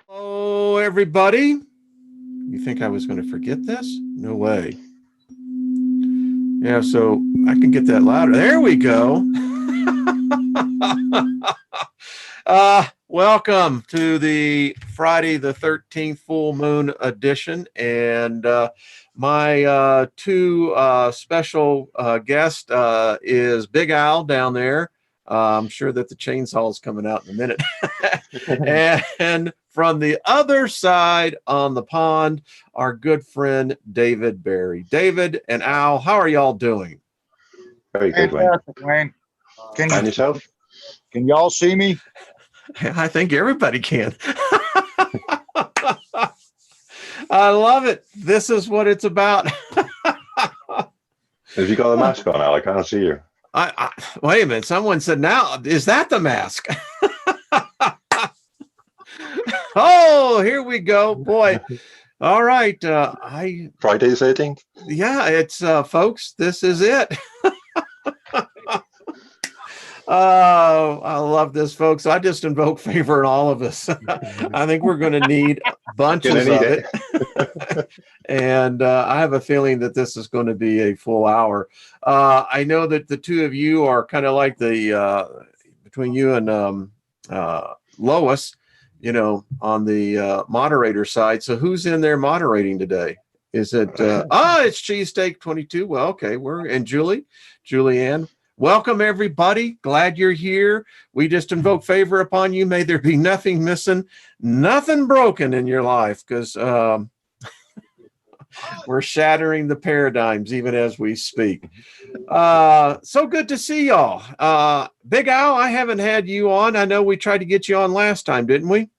Hello, everybody. You think I was going to forget this? No way. Yeah, so I can get that louder. There we go. Welcome to the Friday the 13th full moon edition. And my two special guest is Big Al down there. I'm sure that the chainsaw is coming out in a minute. And from the other side on the pond, our good friend David Berry. David and Al, how are y'all doing? Very good, Wayne. Wayne. And yourself? Can y'all see me? I think everybody can. I love it. This is what it's about. Have you got a mask on, Al? I can't see you. Wait a minute. Someone said, now, is that the mask? Oh, here we go. Boy. All right. Friday the 13th? Yeah, it's folks, this is it. Oh, I love this, folks. I just invoke favor in all of us. I think we're going to need bunches of it. And I have a feeling that this is going to be a full hour. I know that the two of you are kind of like the, between you and Lois, you know, on the moderator side. So who's in there moderating today? Is it, it's Cheesesteak 22. Well, okay. And Julianne. Welcome, everybody. Glad you're here. We just invoke favor upon you. May there be nothing missing, nothing broken in your life, because we're shattering the paradigms even as we speak. So good to see y'all. Big Al, I haven't had you on. I know we tried to get you on last time, didn't we?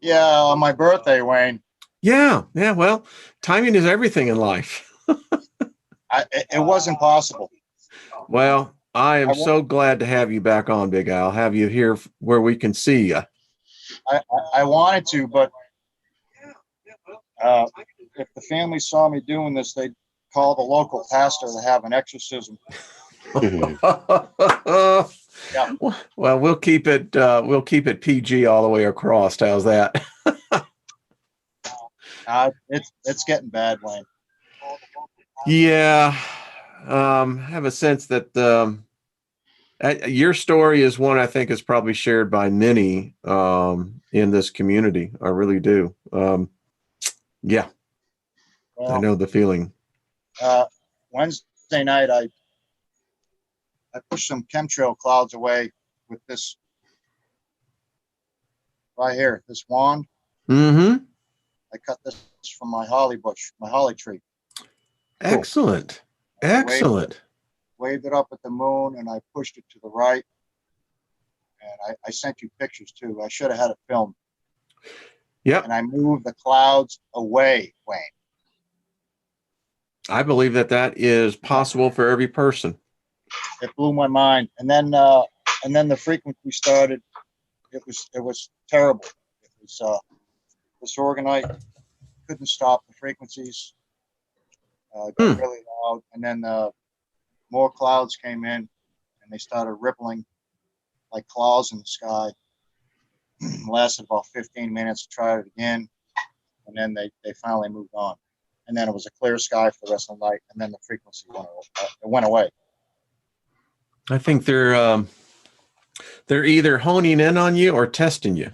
Yeah, on my birthday, Wayne. Yeah. Well, timing is everything in life. It wasn't possible. Well, I am so glad to have you back on, Big Al. Have you here where we can see you. I wanted to, but if the family saw me doing this, they'd call the local pastor to have an exorcism. Yeah. Well, we'll keep it PG all the way across. How's that? It's getting bad, Wayne. Yeah. I have a sense that your story is one I think is probably shared by many in this community. I really do. Yeah, well, I know the feeling. Wednesday night, I pushed some chemtrail clouds away with this right here, this wand. Mm-hmm. I cut this from my holly bush, my holly tree. Excellent. Cool. Excellent. Waved it up at the moon, and I pushed it to the right. And I sent you pictures too. I should have had it filmed. Yep. And I moved the clouds away, Wayne. I believe that is possible for every person. It blew my mind. And then the frequency started. It was terrible. It was disorganized. Couldn't stop the frequencies. Got really loud, and then more clouds came in, and they started rippling like claws in the sky. Lasted about 15 minutes. Tried it again, and then they finally moved on. And then it was a clear sky for the rest of the night, and then the frequency went away. I think they're either honing in on you or testing you.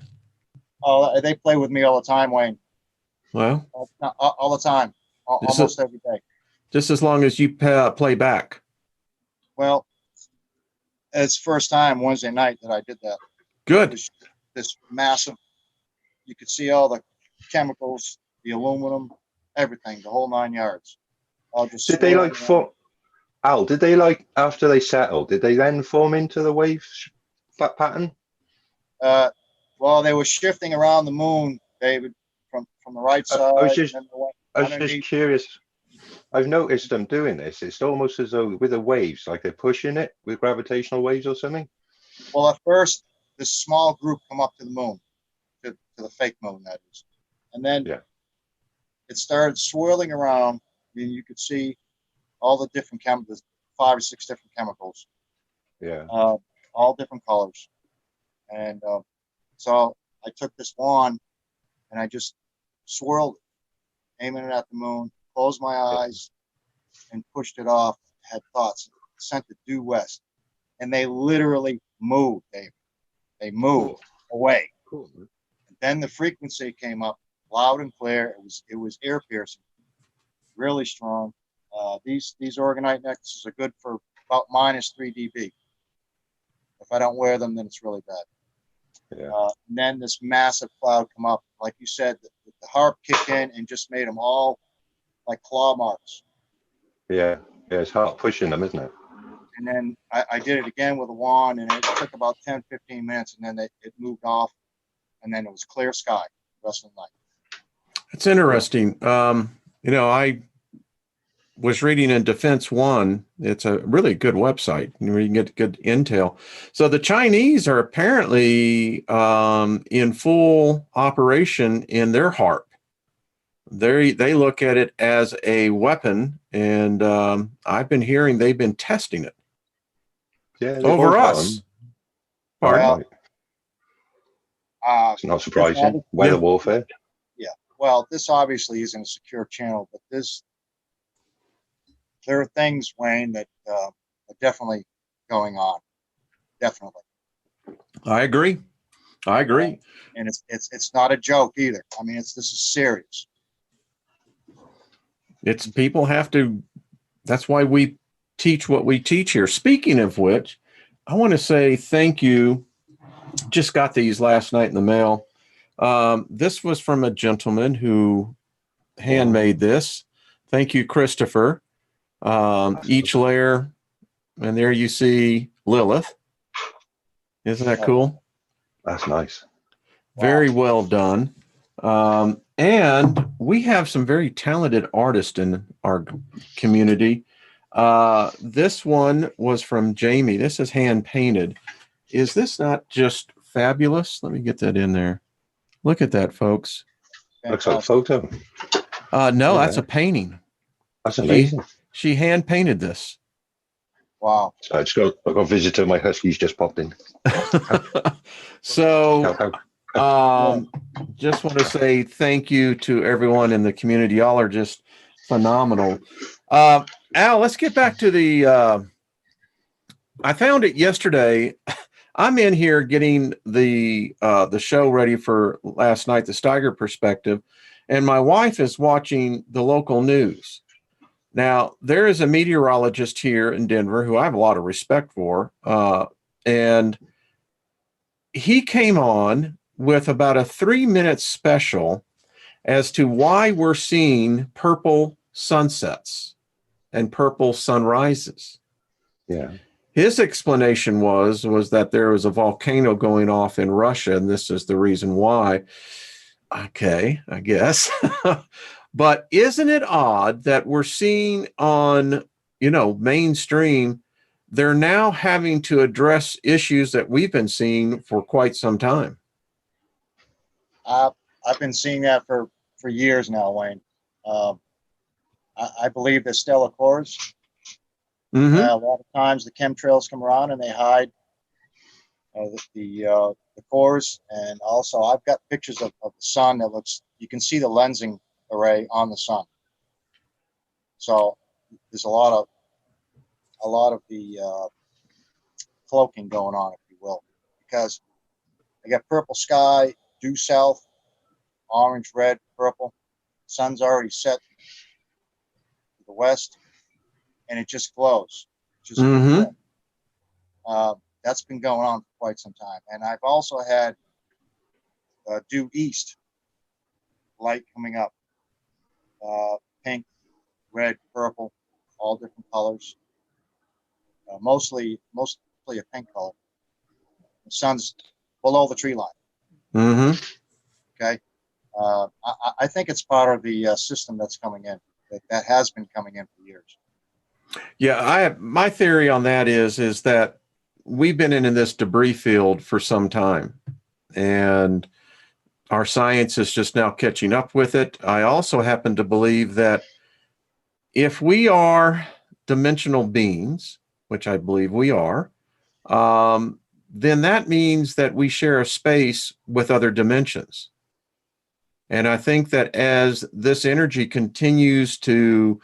Oh, they play with me all the time, Wayne. Well, all the time. Almost every day. Just as long as you play back. Well, it's first time Wednesday night that I did that. Good. This massive, you could see all the chemicals, the aluminum, everything, the whole 9 yards. Did they like form? Al, did they like after they settled? Did they then form into the wave pattern? Well, they were shifting around the moon, David, from the right side. I was just curious. I've noticed them doing this. It's almost as though with the waves, like they're pushing it with gravitational waves or something. Well, at first, this small group come up to the moon, to the fake moon, that is. And then it started swirling around. I mean, you could see all the different chemicals, 5 or 6 different chemicals, Yeah. all different colors. And so I took this wand and I just swirled it, aiming it at the moon, closed my eyes, and pushed it off. Had thoughts, sent it due west, and they literally moved. They moved away. Cool. And then the frequency came up loud and clear. It was ear piercing, really strong. These orgonite necklaces are good for about -3 dB. If I don't wear them, then it's really bad. Yeah. And then this massive cloud come up, like you said, the harp kicked in and just made them all like claw marks. Yeah. Yeah. It's hard pushing them, isn't it? And then I did it again with a wand, and it took about 10, 15 minutes, and then it moved off, and then it was clear sky the rest of the night. It's interesting. I was reading in Defense One. It's a really good website where you can get good intel. So the Chinese are apparently in full operation in their harp. They look at it as a weapon, and I've been hearing they've been testing it over us. Well, it's not surprising. Weather warfare. Yeah. Well, this obviously isn't a secure channel, but there are things, Wayne, that are definitely going on. Definitely. I agree. And it's not a joke either. I mean, this is serious. It's people have to. That's why we teach what we teach here. Speaking of which, I want to say thank you. Just got these last night in the mail. This was from a gentleman who handmade this. Thank you, Christopher. Each layer, and there you see Lilith. Isn't that cool? That's nice. Very well done. And we have some very talented artists in our community. This one was from Jamie. This is hand painted. Is this not just fabulous? Let me get that in there. Look at that, folks. Looks like a photo. No, that's a painting. That's amazing. She hand painted this. Wow. So I've got a visitor. My husky's just popped in. So just want to say thank you to everyone in the community. Y'all are just phenomenal. Al, let's get back to the I found it yesterday. I'm in here getting the show ready for last night, the Steiger Perspective, and my wife is watching the local news. Now, there is a meteorologist here in Denver who I have a lot of respect for, and he came on with about a 3-minute special as to why we're seeing purple sunsets and purple sunrises. Yeah. His explanation was that there was a volcano going off in Russia, and this is the reason why. Okay, I guess. But isn't it odd that we're seeing on, mainstream, they're now having to address issues that we've been seeing for quite some time? I've been seeing that for years now, Wayne. I believe the stellar cores. Mm-hmm. A lot of times the chemtrails come around and they hide the cores. And also I've got pictures of the sun that you can see the lensing array on the sun. So there's a lot of the cloaking going on, if you will, because I got purple sky, due south, orange, red, purple. Sun's already set to the west, and it just glows. That's been going on for quite some time. And I've also had due east light coming up, pink, red, purple, all different colors. Mostly a pink color. The sun's below the tree line. Mm-hmm. Okay. I think it's part of the system that's coming in, that has been coming in for years. Yeah, my theory on that is that we've been in this debris field for some time, and our science is just now catching up with it. I also happen to believe that if we are dimensional beings, which I believe we are, then that means that we share a space with other dimensions. And I think that as this energy continues to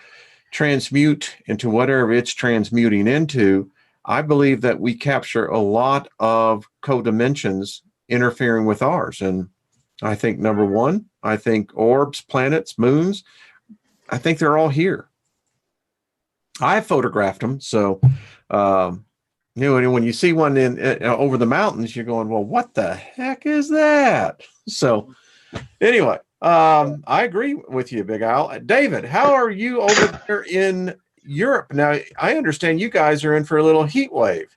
transmute into whatever it's transmuting into, I believe that we capture a lot of co-dimensions interfering with ours. And I think number one, I think orbs, planets, moons, I think they're all here. I photographed them. So, when you see one in over the mountains, you're going, well, what the heck is that? So anyway, I agree with you, Big Al. David, how are you over there in Europe? Now, I understand you guys are in for a little heat wave.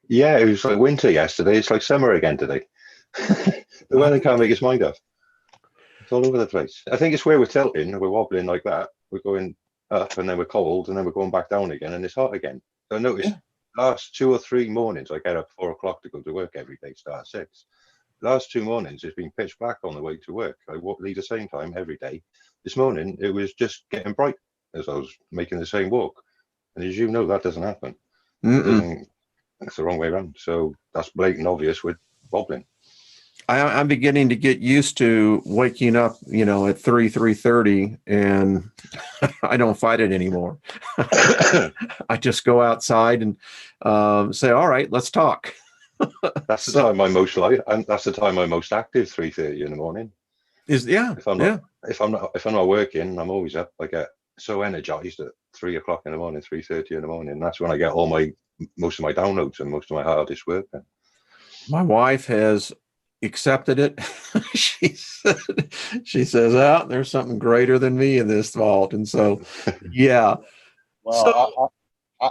Yeah, it was like winter yesterday. It's like summer again today. The weather can't make its mind up. It's all over the place. I think it's where we're tilting. We're wobbling like that. We're going up and then we're cold and then we're going back down again and it's hot again. So I noticed last 2 or 3 mornings, I get up 4 o'clock to go to work every day, start at 6. Last 2 mornings, it's been pitch black on the way to work. I leave the same time every day. This morning, it was just getting bright as I was making the same walk. And as you know, that doesn't happen. It's the wrong way around. So that's blatant obvious with wobbling. I'm beginning to get used to waking up, at 3:30, and I don't fight it anymore. I just go outside and say, all right, let's talk. That's the time I'm most light, and that's the time I'm most active. 3:30 in the morning. If I'm not working, I'm always up. I get so energized at 3 o'clock in the morning, 3:30 in the morning. And that's when I get most of my downloads and most of my hardest work. My wife has accepted it. she says, "Oh, there's something greater than me in this vault," and so, yeah. Well,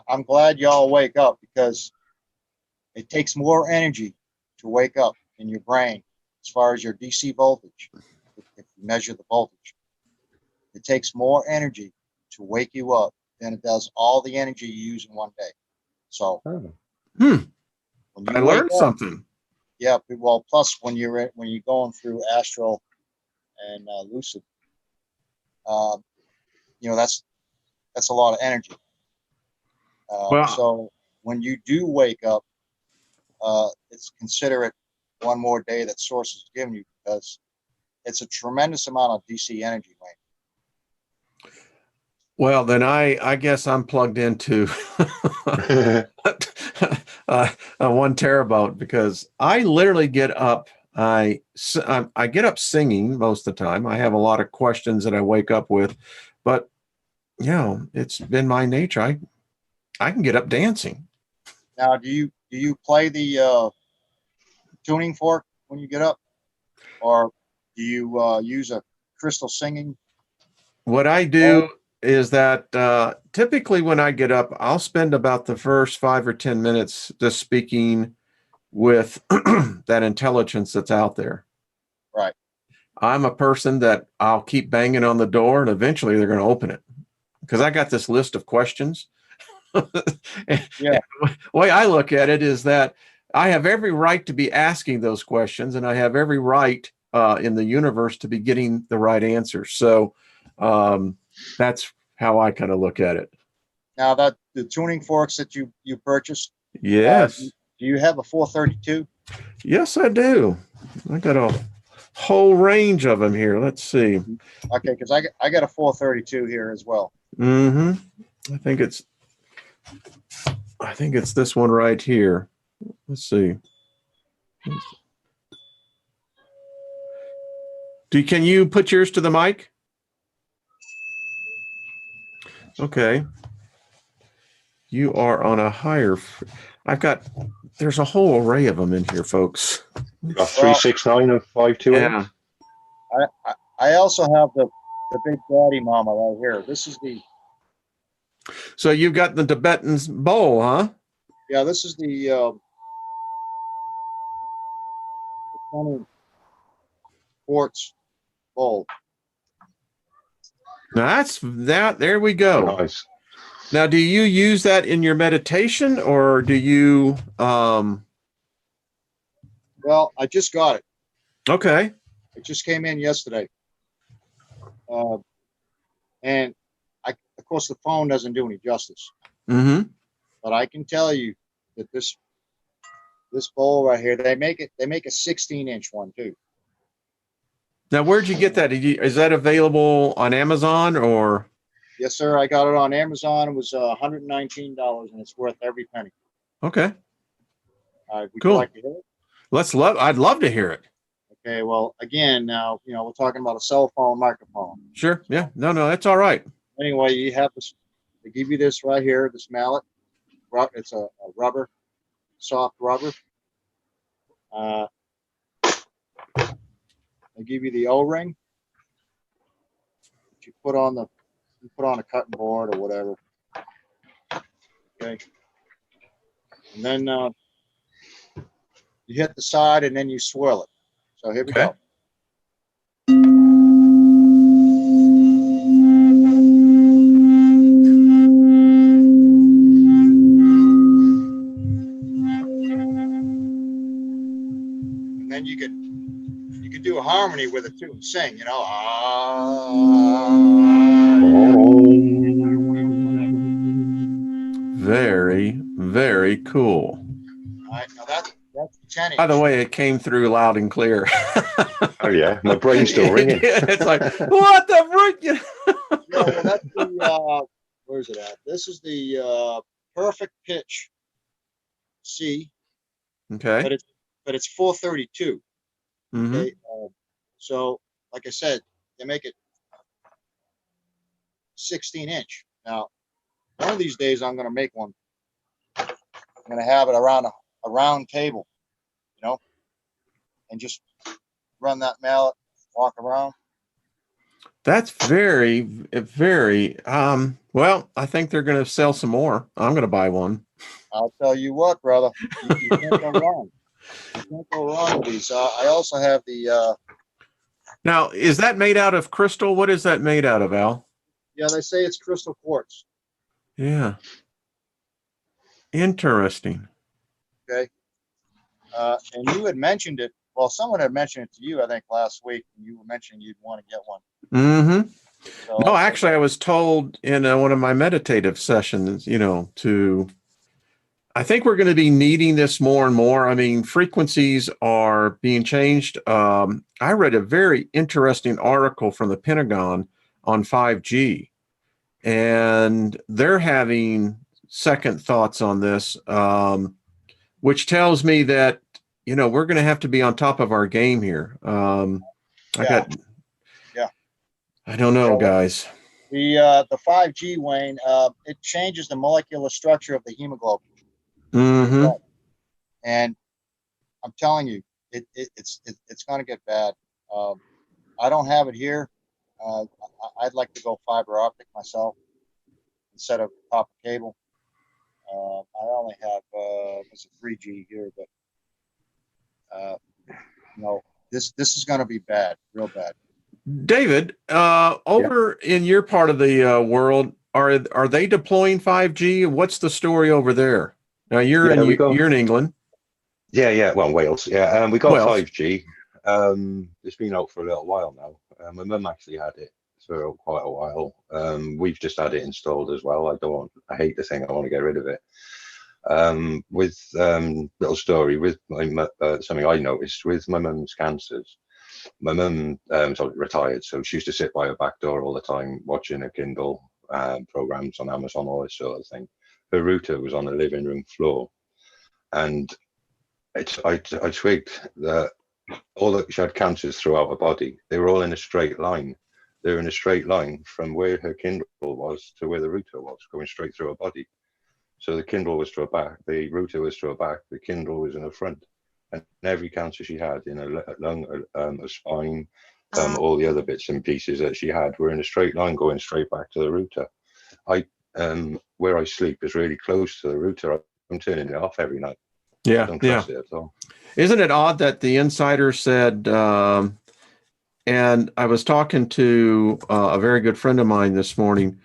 I'm glad y'all wake up because it takes more energy to wake up in your brain as far as your DC voltage. If you measure the voltage, it takes more energy to wake you up than it does all the energy you use in one day. So, I learned something. Yeah, well, plus when you're going through astral and lucid, that's a lot of energy. So when you do wake up, it's consider it one more day that Source has given you because it's a tremendous amount of DC energy, Wayne. Well, then I guess I'm plugged into a 1 terabyte because I literally get up. I get up singing most of the time. I have a lot of questions that I wake up with, but it's been my nature. I can get up dancing. Now, do you play the tuning fork when you get up, or do you use a crystal singing? What I do is that typically when I get up, I'll spend about the first 5 or 10 minutes just speaking with that intelligence that's out there. Right. I'm a person that I'll keep banging on the door and eventually they're going to open it because I got this list of questions. Yeah. The way I look at it is that I have every right to be asking those questions and I have every right in the universe to be getting the right answers. So that's how I kind of look at it. Now that the tuning forks that you purchased. Yes. Do you have a 432? Yes, I do. I got a whole range of them here. Let's see. Okay, because I got a 432 here as well. I think it's this one right here. Let's see. Can you put yours to the mic? Okay. You are on a higher. There's a whole array of them in here, folks. Got 369 and 528. Yeah. I also have the Big Daddy Mama right here. This is the. So you've got the Tibetans Bowl, huh? Yeah, this is the 20 quartz bowl. Now that's that. There we go. Nice. Now, do you use that in your meditation, or do you? Well, I just got it. Okay. It just came in yesterday, and of course, the phone doesn't do any justice. Mm-hmm. But I can tell you that this bowl right here, they make a 16-inch one too. Now, where'd you get that? Is that available on Amazon or? Yes, sir. I got it on Amazon. It was $119, and it's worth every penny. Okay. Would Cool. you like to hear it? I'd love to hear it. Okay. Well, again, now, we're talking about a cell phone microphone. Sure. Yeah. No, that's all right. Anyway, you have this, they give you this right here, this mallet. It's a rubber, soft rubber. They give you the O-ring that you put on a cutting board or whatever. Okay. And then you hit the side and then you swirl it. So here we go. And then you could do a harmony with it too and sing, Very, very cool. All right, now that's 10-inch. By the way, it came through loud and clear. Oh yeah, my brain's still ringing. It's like, what the frick? Yeah, well, that's the where's it at? This is the perfect pitch C. Okay. But it's 432. Mm-hmm. Okay. So, like I said, they make it 16-inch. Now, one of these days, I'm going to make one. I'm going to have it around a round table, and just run that mallet, walk around. That's very, very, well, I think they're going to sell some more. I'm going to buy one. I'll tell you what, brother, you can't go wrong. You can't go wrong with these. I also have the, now, is that made out of crystal? What is that made out of, Al? yeah, they say it's crystal quartz. Yeah. Interesting. Okay. And you had mentioned it. Well, someone had mentioned it to you, I think, last week. And you were mentioning you'd want to get one. Mm-hmm. So, No, actually, I was told in one of my meditative sessions, I think we're going to be needing this more and more. I mean, frequencies are being changed. I read a very interesting article from the Pentagon on 5G, and they're having second thoughts on this, which tells me that, we're going to have to be on top of our game here. I don't know, guys. The 5G, Wayne, it changes the molecular structure of the hemoglobin. Mm-hmm. And I'm telling you, it's going to get bad. I don't have it here. I'd like to go fiber optic myself instead of copper cable. I only have it's a 3G here, but this is going to be bad, real bad. David, over in your part of the world, are they deploying 5G? What's the story over there? Now you're in England. Yeah. Well, Wales. Yeah, we got Wales. 5G. It's been out for a little while now. My mum actually had it for quite a while. We've just had it installed as well. I hate the thing. I want to get rid of it. Little story with something I noticed with my mum's cancers. My mum retired, so she used to sit by her back door all the time watching her Kindle programs on Amazon, all this sort of thing. Her router was on the living room floor, and I twigged that she had cancers throughout her body. They were all in a straight line. They were in a straight line from where her Kindle was to where the router was, going straight through her body. So the Kindle was to her back, the router was to her back, the Kindle was in her front. And every cancer she had in a lung, a spine, all the other bits and pieces that she had were in a straight line going straight back to the router. Where I sleep is really close to the router. I'm turning it off every night. Yeah, I don't trust it at all. Isn't it odd that the insider said, and I was talking to a very good friend of mine this morning.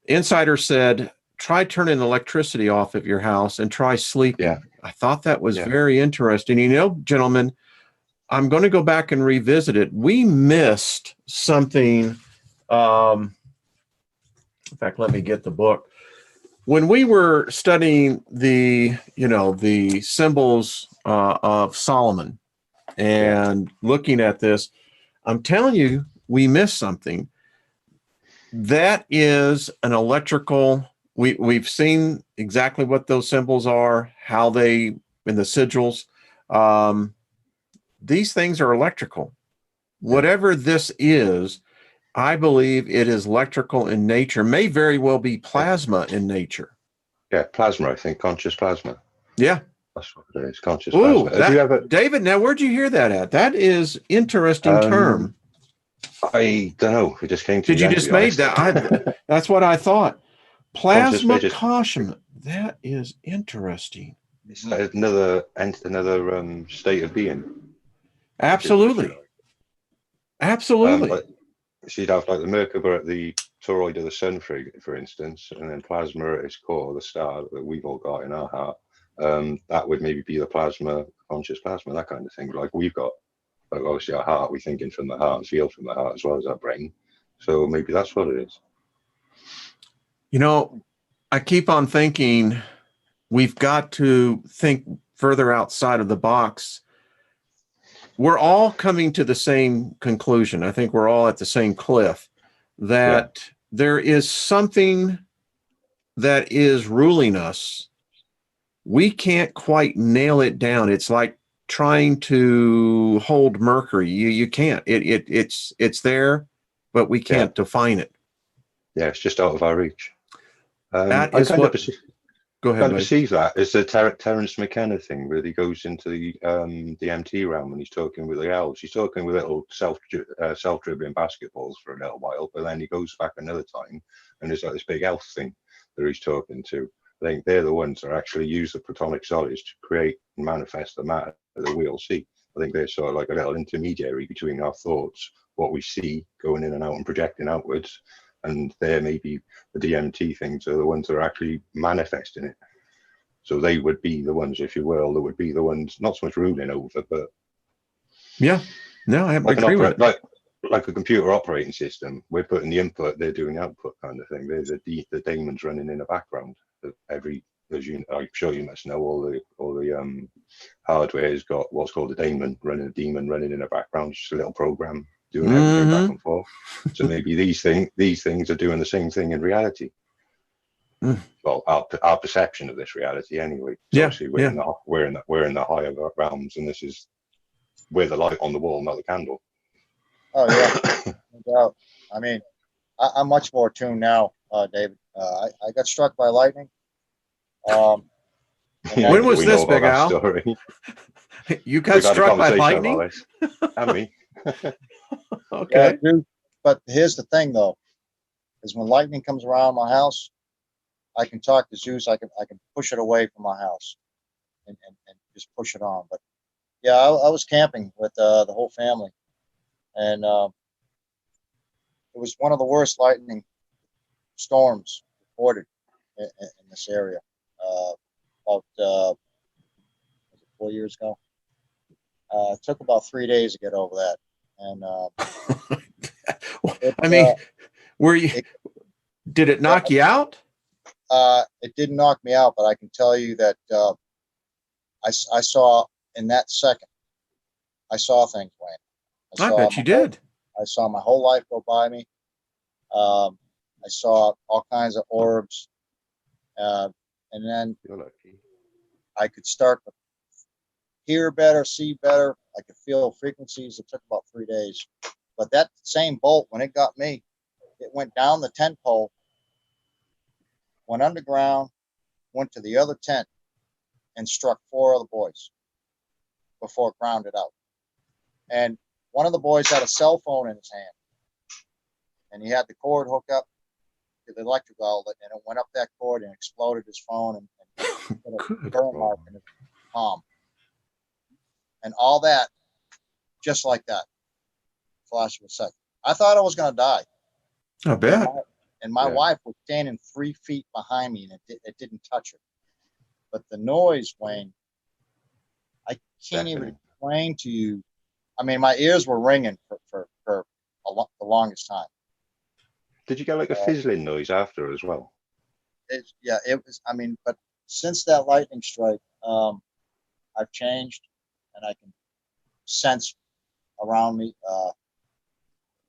Insider said, try turning electricity off at your house and try sleeping. Yeah. I thought that was very interesting. Gentlemen, I'm going to go back and revisit it. We missed something. In fact, let me get the book. when we were studying the, the symbols of Solomon and looking at this, I'm telling you, we missed something. That is an electrical. We've seen exactly what those symbols are, how they in the sigils. These things are electrical. Whatever this is, I believe it is electrical in nature. May very well be plasma in nature. Yeah, plasma. I think conscious plasma. Yeah, that's what it is. Conscious ooh, plasma. Have you ever, David? Now, where'd you hear that at? That is interesting term. I don't know. It just came to me. Did you then, just to be made honest. that? That's what I thought. Plasma Conscious, caution. That is interesting. it's like another state of being. Absolutely. Absolutely. Like, so you'd have like the Merkaba at the toroid of the sun, for instance, and then plasma at its core, the star that we've all got in our heart. That would maybe be the plasma, conscious plasma, that kind of thing. Like we've got, like obviously our heart, we thinking from the heart and feel from the heart as well as our brain. So maybe that's what it is. I keep on thinking we've got to think further outside of the box. We're all coming to the same conclusion. I think we're all at the same cliff that there is something that is ruling us. We can't quite nail it down. It's like trying to hold mercury. You can't. It's there, but we can't define it. Yeah, it's just out of our reach. That is what. Go ahead. I perceive that as the Terence McKenna thing, where he goes into the MT realm and he's talking with the elves. He's talking with little self-dribbling basketballs for a little while, but then he goes back another time and there's like this big elf thing that he's talking to. I think they're the ones that actually use the protonic solids to create and manifest the matter that we all see. I think they're sort of like a little intermediary between our thoughts, what we see going in and out and projecting outwards, and there maybe the DMT things are the ones that are actually manifesting it. So they would be the ones, if you will, that would be the ones not so much ruling over, but I agree with it. Like a computer operating system, we're putting the input, they're doing the output kind of thing. There's the daemons running in the background. As I'm sure you must know, all the hardware has got what's called a daemon running in the background, just a little program doing everything back and forth. So maybe these things are doing the same thing in reality. Well, our perception of this reality, anyway. So obviously, we're in the higher realms, and this is we're the light on the wall, not the candle. Oh yeah, no doubt. I mean, I'm much more tuned now, David. I got struck by lightning. When was this, Big Al? You got struck by lightning? I mean, okay. Yeah, but here's the thing, though, is when lightning comes around my house, I can talk to Zeus. I can push it away from my house, and just push it on. But yeah, I was camping with the whole family, and it was one of the worst lightning storms recorded in this area. About 4 years ago. It took about 3 days to get over that, and did it knock you out? It didn't knock me out, but I can tell you that I saw in that second. I saw things, Wayne. I bet you did. I saw my whole life go by me. I saw all kinds of orbs, and then I could start to hear better, see better. I could feel frequencies. It took about 3 days. But that same bolt, when it got me, it went down the tent pole, went underground, went to the other tent, and struck 4 other boys before it grounded out. And one of the boys had a cell phone in his hand, and he had the cord hooked up to the electric outlet, and it went up that cord and exploded his phone and put a burn mark in his palm. And all that, just like that, flash of a second. I thought I was going to die. I bet. And my wife was standing 3 feet behind me, and it didn't touch her. But the noise, Wayne, I can't even explain to you. I mean, my ears were ringing for the longest time. Did you get like a fizzling noise after as well? it was, I mean, but since that lightning strike, I've changed, and I can sense around me,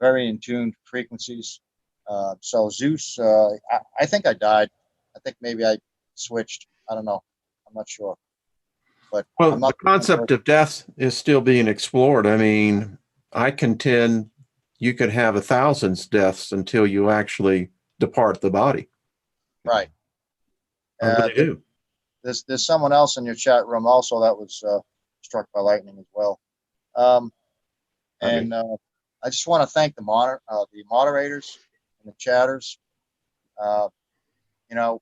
very in tune frequencies. So Zeus, I think I died. I think maybe I switched. I don't know. I'm not sure. But Well, I'm not the concept of death is still being explored. I mean, I contend you could have 1,000 deaths until you actually depart the body. right. I really do. There's someone else in your chat room also that was struck by lightning as well. And I just want to thank the moderators and the chatters. You know,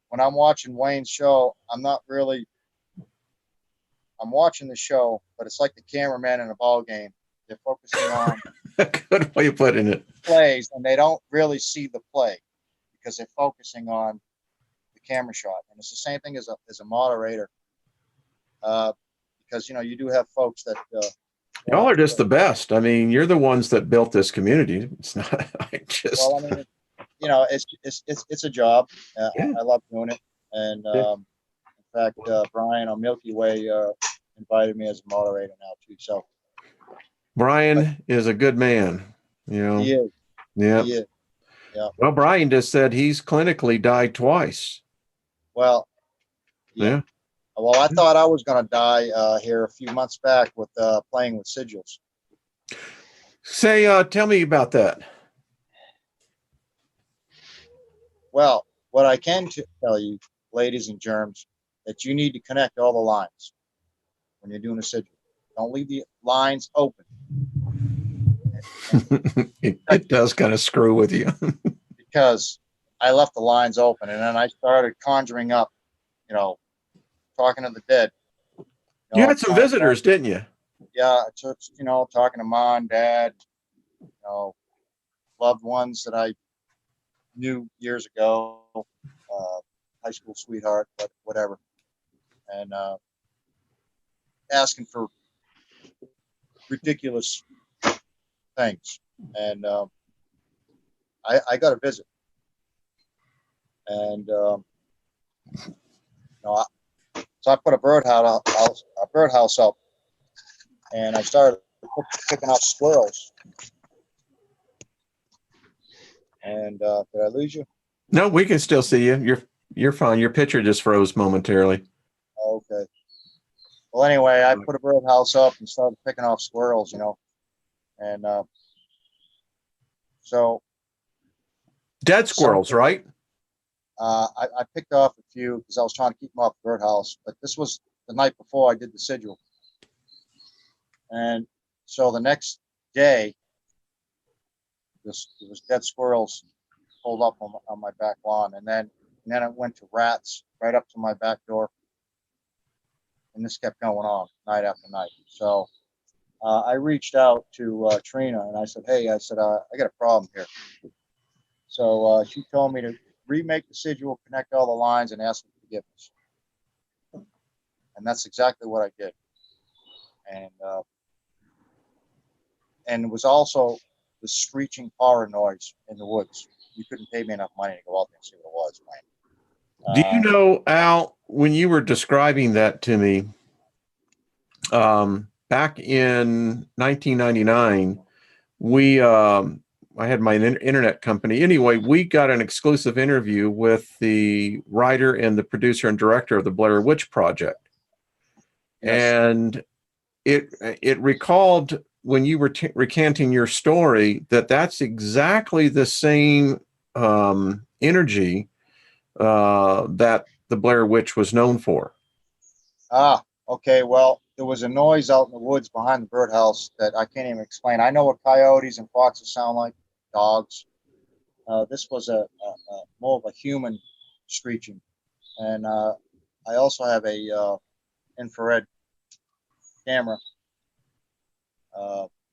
when I'm watching Wayne's show, I'm watching the show, but it's like the cameraman in a ball game. They're focusing on Good way of putting it. plays, and they don't really see the play because they're focusing on the camera shot. And it's the same thing as a moderator, because you do have folks that Y'all are just the best. I mean, you're the ones that built this community. It's not. I just. Well, I mean, it's a job. Yeah. I love doing it, and in fact, Brian on Milky Way invited me as a moderator now too. So Brian is a good man. You know. he is. Yeah. He is. Yeah. Well, Brian just said he's clinically died twice. Well. Yeah. Well, I thought I was going to die here a few months back with playing with sigils. Say, tell me about that. Well, what I can tell you, ladies and germs, that you need to connect all the lines when you're doing a sigil. Don't leave the lines open. It does kind of screw with you. Because I left the lines open, and then I started conjuring up, talking to the dead. You had some visitors, didn't you? Yeah, talking to mom, dad, loved ones that I knew years ago, high school sweetheart, but whatever, and asking for ridiculous things, and I got a visit, and so I put a birdhouse up, and I started picking up squirrels. And did I lose you? No, we can still see you. You're fine. Your picture just froze momentarily. Okay. Well, anyway, I put a birdhouse up and started picking off squirrels, and so dead squirrels, right? I picked off a few because I was trying to keep them off the birdhouse, but this was the night before I did the sigil. And so the next day, there was dead squirrels pulled up on my back lawn. And then it went to rats right up to my back door. And this kept going on night after night. So I reached out to Trina and I said, hey, I got a problem here. So she told me to remake the sigil, connect all the lines, and ask for forgiveness. And that's exactly what I did. And it was also the screeching horror noise in the woods. You couldn't pay me enough money to go out there and see what it was, man. Do you know, Al, when you were describing that to me, back in 1999, I had my internet company. Anyway, we got an exclusive interview with the writer and the producer and director of the Blair Witch Project. Yes. And it recalled when you were recanting your story that's exactly the same energy that the Blair Witch was known for. Ah, okay. Well, there was a noise out in the woods behind the birdhouse that I can't even explain. I know what coyotes and foxes sound like, dogs. This was a more of a human screeching. And I also have a infrared camera,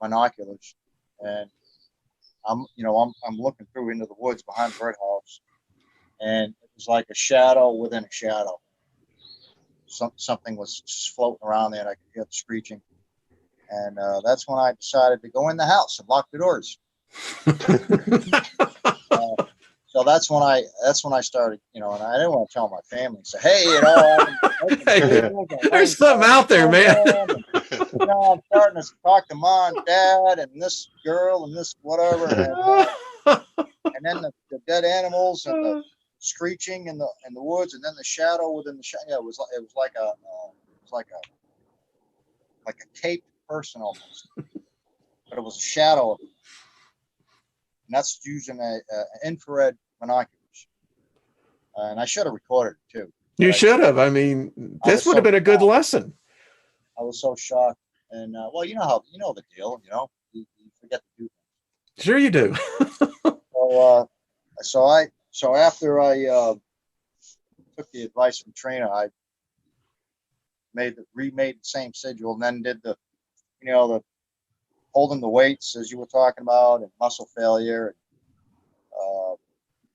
binoculars, and I'm looking through into the woods behind the birdhouse, and it was like a shadow within a shadow. Something was just floating around there, and I could hear the screeching. And that's when I decided to go in the house and lock the doors. So that's when I started, you know, and I didn't want to tell my family. Say, hey, you know, There's something out there, man. And, you know, I'm starting to talk to mom and dad and this girl and this whatever, and then the dead animals and the screeching in the woods, and then the shadow within the shadow. Yeah, it was like a caped person almost, but it was a shadow, and that's using an infrared binoculars. And I should have recorded it too. You should have. I mean, this would have been a good lesson. I was so shocked, and well, you know the deal. You know, you forget to do things. Sure, you do. So after I took the advice from Trina, I remade the same sigil, and then did the holding the weights as you were talking about, and muscle failure,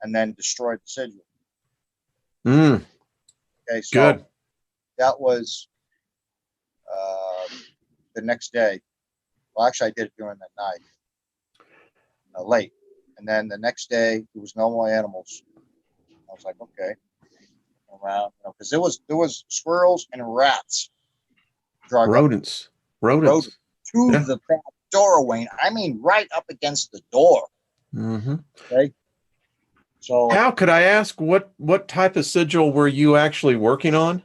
and then destroyed the sigil. Okay, so good. That was the next day. Well, actually, I did it during that night, late, and then the next day there was no more animals. I was like, okay, around, because there was squirrels and rats. Rodents. To the back door, Wayne. I mean, right up against the door. Okay. So, how could I ask what type of sigil were you actually working on?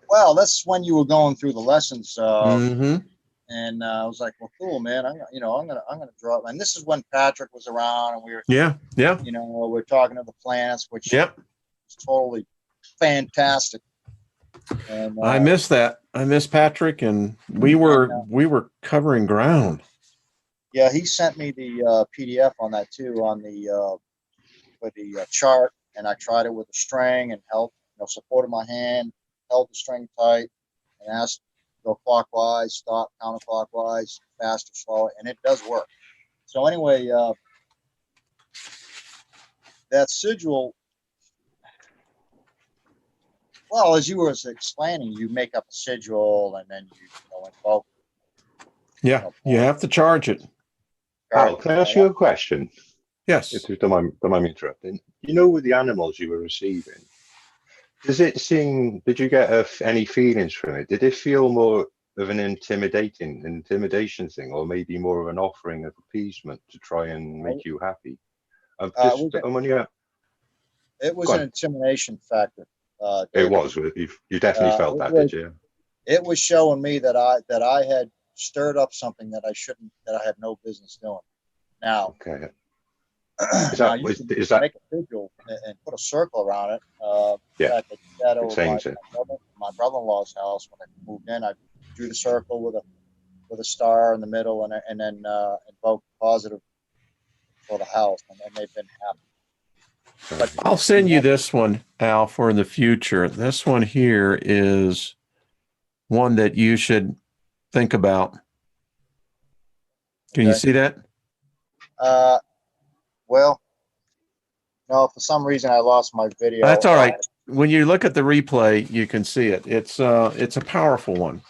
Well, that's when you were going through the lessons, and I was like, "Well, cool, man. I'm gonna draw." And this is when Patrick was around, and we were, we're talking to the planets, which is totally fantastic. And I miss that. I miss Patrick, and we were covering ground. Yeah, he sent me the PDF on that too, on the with the chart, and I tried it with a string and held, supported my hand, held the string tight, and asked go clockwise, stop, counterclockwise, faster, slower, and it does work. So anyway, that sigil, well, as you were explaining, you make up a sigil and then you invoke. Yeah, you have to charge it. Al, can I ask you a question? Yes. If you don't mind me interrupting. With the animals you were receiving, did you get any feelings from it? Did it feel more of an intimidation thing, or maybe more of an offering of appeasement to try and make you happy? It was an intimidation factor. It was. You definitely felt that, did you? It was showing me that I had stirred up something that I had no business doing. Now, okay. Is that make a sigil and put a circle around it? Yeah. That my brother-in-law's house, when I moved in, I drew the circle with a star in the middle, and then invoked positive for the house, and they've been happy. But I'll send you this one, Al, for in the future. This one here is one that you should think about. Can you see that? Well, no, for some reason I lost my video. That's all right. When you look at the replay, you can see it. It's a powerful one.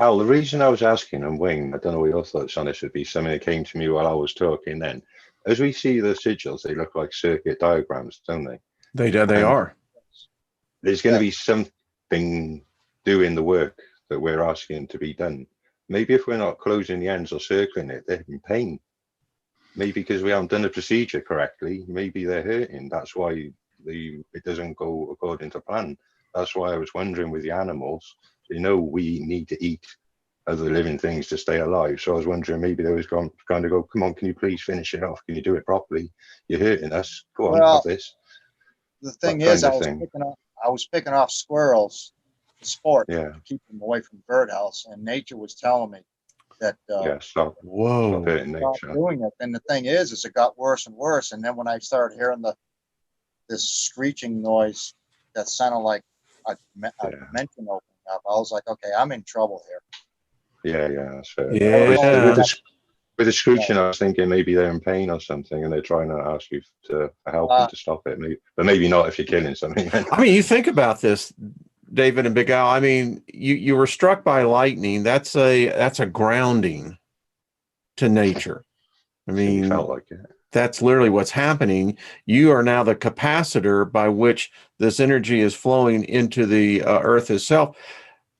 Al, the reason I was asking, and Wayne, I don't know what your thoughts on this would be, something that came to me while I was talking then. As we see the sigils, they look like circuit diagrams, don't they? They are. There's going to be something doing the work that we're asking to be done. Maybe if we're not closing the ends or circling it, they're in pain. Maybe because we haven't done the procedure correctly, maybe they're hurting. That's why it doesn't go according to plan. That's why I was wondering with the animals, we need to eat other living things to stay alive. So I was wondering, maybe they was going to go, come on, can you please finish it off? Can you do it properly? You're hurting us. Go on, have this. The thing is, I was picking off squirrels for sport, to keep them away from the birdhouse, and nature was telling me that stop hurting nature. Stop doing it. And the thing is it got worse and worse. And then when I started hearing this screeching noise that sounded like a dimension opening up, I was like, okay, I'm in trouble here. Yeah, that's fair. Yeah. With the screeching, I was thinking maybe they're in pain or something, and they're trying to ask you for help and to stop it. But maybe not if you're killing something. I mean, you think about this, David and Big Al. I mean, you were struck by lightning. That's a grounding to nature. I mean, felt like it. that's literally what's happening. You are now the capacitor by which this energy is flowing into the earth itself.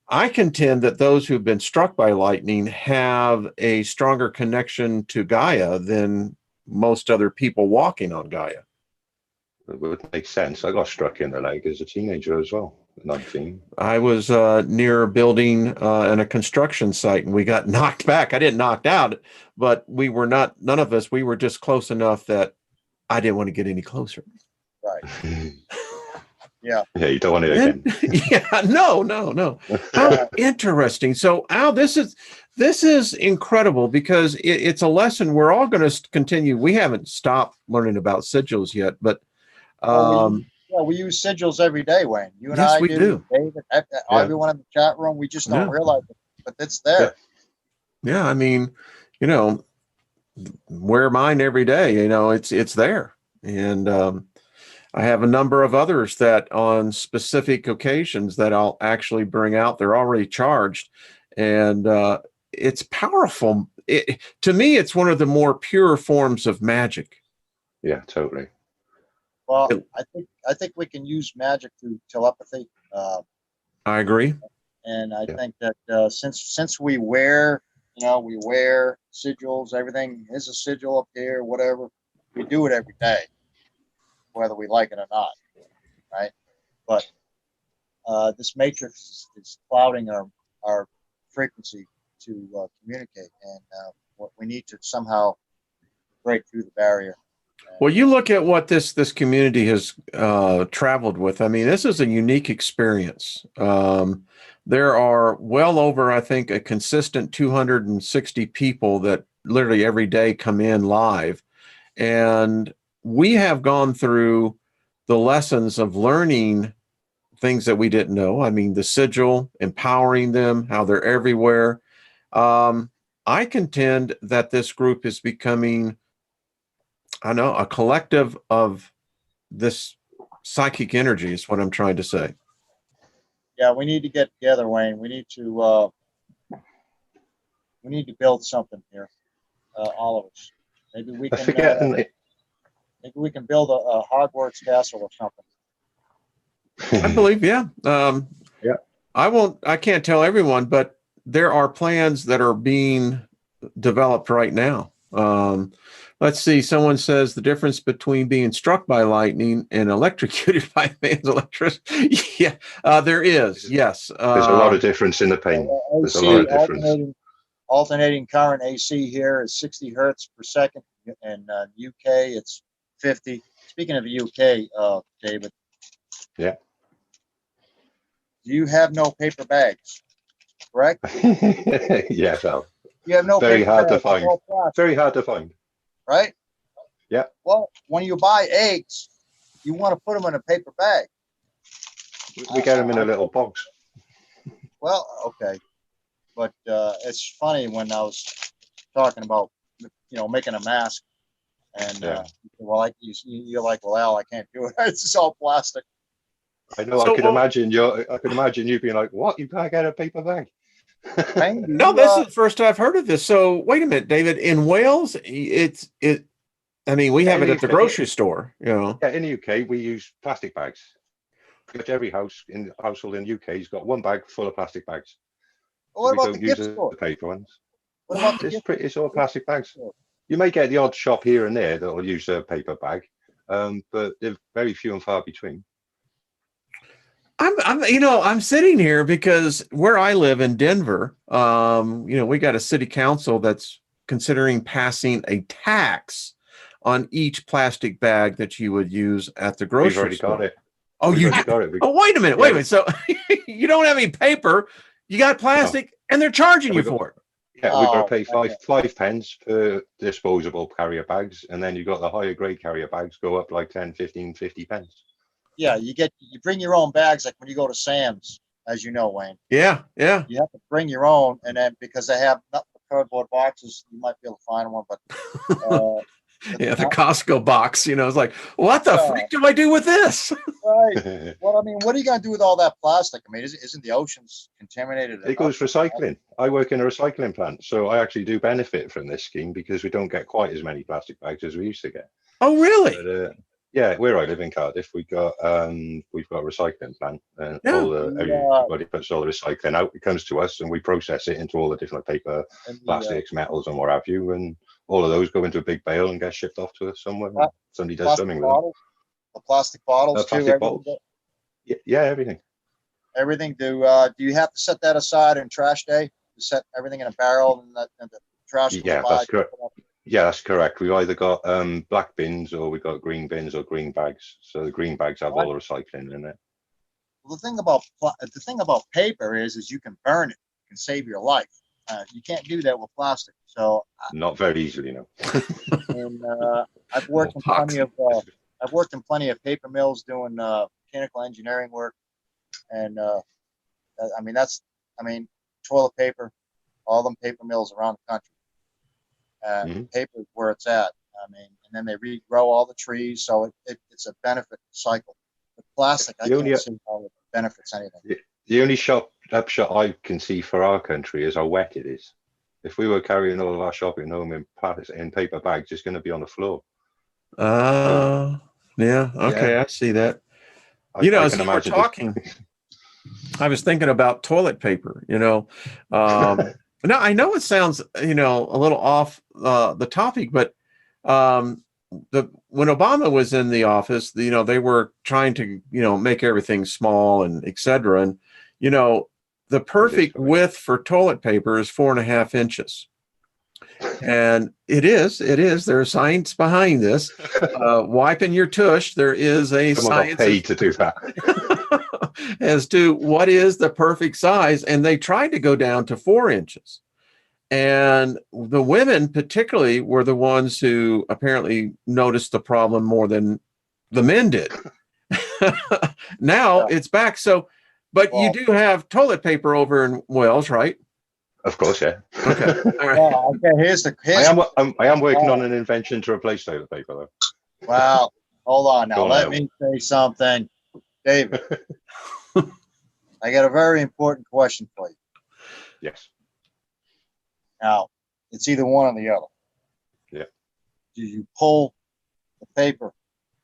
I contend that those who've been struck by lightning have a stronger connection to Gaia than most other people walking on Gaia. It would make sense. I got struck in the leg as a teenager as well, at 19. I was near a building in a construction site, and we got knocked back. I didn't knocked out, but we were not, none of us, we were just close enough that I didn't want to get any closer. Right. Yeah. Yeah, you don't want it again. Yeah, no. How interesting. So, Al, this is incredible because it's a lesson we're all going to continue. We haven't stopped learning about sigils yet, but we use sigils every day, Wayne. You and yes, I we do. David, everyone in the chat room, we just don't realize it, but it's there. Yeah, I mean, you know, wear mine every day. You know, it's there, and I have a number of others that on specific occasions that I'll actually bring out. They're already charged, and it's powerful. To me, it's one of the more pure forms of magic. Yeah, totally. Well, I think we can use magic through telepathy. I agree. And I think that since we wear, we wear sigils, everything is a sigil up here, whatever. We do it every day, whether we like it or not, right? But this matrix is clouding our frequency to communicate, and we need to somehow break through the barrier. Well, you look at what this community has traveled with. I mean, this is a unique experience. There are well over, I think, a consistent 260 people that literally every day come in live. And we have gone through the lessons of learning things that we didn't know. I mean, the sigil, empowering them, how they're everywhere. I contend that this group is becoming, a collective of this psychic energy is what I'm trying to say. Yeah, we need to get together, Wayne. We need to build something here, all of us. Maybe we can. Maybe we can build a Hogwarts castle or something. I believe, yeah. Yeah. I can't tell everyone, but there are plans that are being developed right now. Let's see. Someone says the difference between being struck by lightning and electrocuted by man's electricity. Yeah, there is. Yes. There's a lot of difference in the pain. There's a lot of difference. Alternating current AC here is 60 hertz per second. In UK, it's 50. Speaking of the UK, David. Yeah. Do you have no paper bags? Correct? Yes, Al. You have no very paper hard bags, to find. Very hard to find. Right? Yeah. Well, when you buy eggs, you want to put them in a paper bag. We get them in a little box. Well, okay. But it's funny when I was talking about, making a mask, and you're like, well, Al, I can't do it. It's just all plastic. I know. I could imagine you being like, "What? You can't get a paper bag?" No, this is the first I've heard of this. So wait a minute, David. In Wales, I mean, we have it at the grocery store. Yeah, in the UK, we use plastic bags. Pretty much every household in the UK has got one bag full of plastic bags. Well, what we about don't the use gift store? the paper ones. What about the It's all plastic bags. You may get the odd shop here and there that will use a paper bag, but they're very few and far between. I'm sitting here because where I live in Denver, we got a city council that's considering passing a tax on each plastic bag that you would use at the grocery store. We've already got it. Oh, you got it. Oh, wait a minute. So you don't have any paper, you got plastic, and they're charging you for it. Yeah, we've got to pay five pence per disposable carrier bags, and then you got the higher grade carrier bags go up like 10, 15, 50 pence. Yeah, you bring your own bags, like when you go to Sam's, as you know, Wayne. Yeah. You have to bring your own, and then because they have not the cardboard boxes, you might be able to find one, but Yeah, the Costco box, you know, it's like, what the freak do I do with this? Right. Well, I mean, what are you going to do with all that plastic? I mean, isn't the oceans contaminated? It goes recycling. I work in a recycling plant, so I actually do benefit from this scheme because we don't get quite as many plastic bags as we used to get. Oh, really? But, yeah, where I live in Cardiff, we've got a recycling plant, and everybody puts all the recycling out. It comes to us, and we process it into all the different paper, plastics, metals, and what have you, and all of those go into a big bale and get shipped off to us somewhere. Somebody does something with them. The plastic bottles too. Plastic bottles. Yeah, everything. Everything. Do you have to set that aside in trash day to set everything in a barrel and the trash? Yeah, that's correct. Yeah, that's correct. We've either got black bins or we've got green bins or green bags. So the green bags have all the recycling in it. Well, the thing about paper is you can burn it. You can save your life. You can't do that with plastic. So not very easily, no. And I've worked in plenty of paper mills doing mechanical engineering work, and toilet paper, all them paper mills around the country. Paper is where it's at. I mean, and then they regrow all the trees, so it's a benefit cycle. But plastic, I can't see how it benefits anything. The only upshot I can see for our country is how wet it is. If we were carrying all of our shopping home in paper bags, it's going to be on the floor. Yeah. Okay, I see that. You know, as you were talking, I was thinking about toilet paper. You know, now I know it sounds, you know, a little off the topic, but when Obama was in the office, you know, they were trying to, you know, make everything small and et cetera. And, you know, the perfect width for toilet paper is 4.5 inches. And it is. There's science behind this. Wiping your tush, there is a science paid to do that. as to what is the perfect size. And they tried to go down to 4 inches. And the women particularly were the ones who apparently noticed the problem more than the men did. Now it's back. So, but you do have toilet paper over in Wales, right? Of course, yeah. Okay. All right. I am working on an invention to replace toilet paper, though. Wow. Hold on now. Let me say something, David. I got a very important question for you. Yes. Now, it's either one or the other. Yeah. Do you pull the paper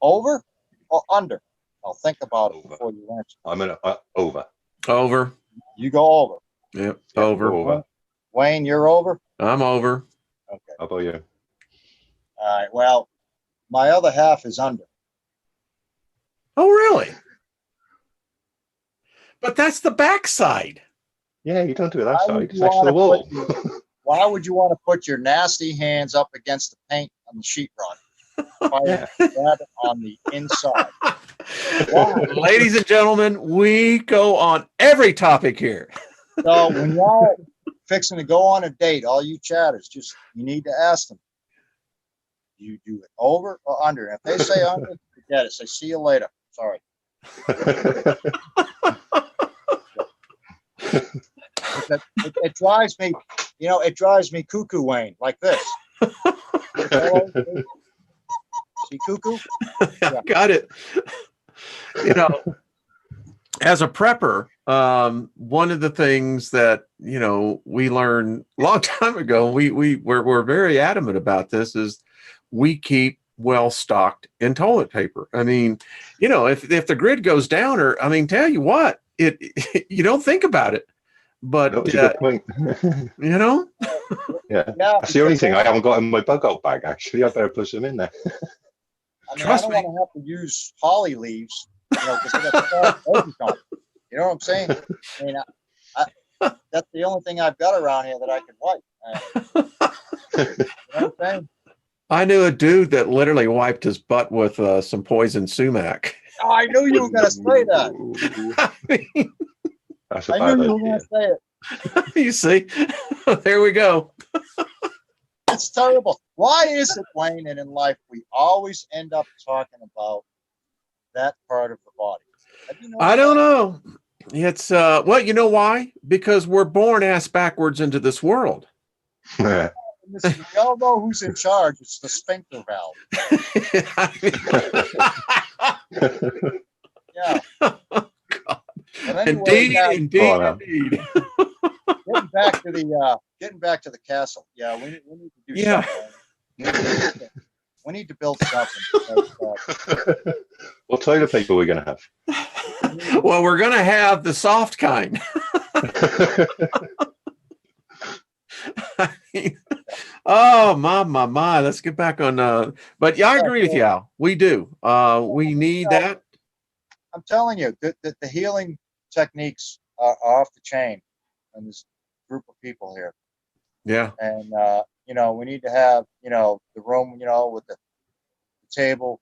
over or under? Now think about it before you answer. I'm in over. Over. You go over. Yep. Over. Wayne, you're over? I'm over. Okay. How about you? All right. Well, my other half is under. Oh, really? But that's the backside. Yeah, you don't do it that side. It's next to the wall. Why would you want to put your nasty hands up against the paint on the sheetrock? Grab it on the inside. Wow. Ladies and gentlemen, we go on every topic here. So when y'all fixing to go on a date, all you chatters, you need to ask them, do you do it over or under? And if they say under, forget it. Say, see you later. Sorry. It drives me, it drives me cuckoo, Wayne, like this. See cuckoo? Yeah. Got it. You know, as a prepper, one of the things that, we learned a long time ago, we're very adamant about this, is we keep well stocked in toilet paper. I mean, if the grid goes down, tell you what, you don't think about it. But that was a good point. Yeah, that's the only thing I haven't got in my bug out bag. Actually, I better put some in there. Trust me. I don't want to have to use holly leaves, because I got the on. You know what I'm saying? I mean, that's the only thing I've got around here that I can wipe. You know what I'm saying? I knew a dude that literally wiped his butt with some poison sumac. Oh, I knew you were going to say that. I knew you were going to say it. You see, there we go. It's terrible. Why is it, Wayne, and in life we always end up talking about that part of the body? I don't know. It's well, you know why? Because we're born ass backwards into this world. No, Listen, we all know who's in charge. It's the sphincter valve. Yeah. But anyway, Indeed. getting back to the castle. Yeah, we need to do something. We need to build something. Because, what toilet paper are we going to have? Well, we're going to have the soft kind. I mean, oh my. Let's get back on. But yeah, I agree with you, Al. We do. We need that. I'm telling you that the healing techniques are off the chain in this group of people here. Yeah. And we need to have the room with the table,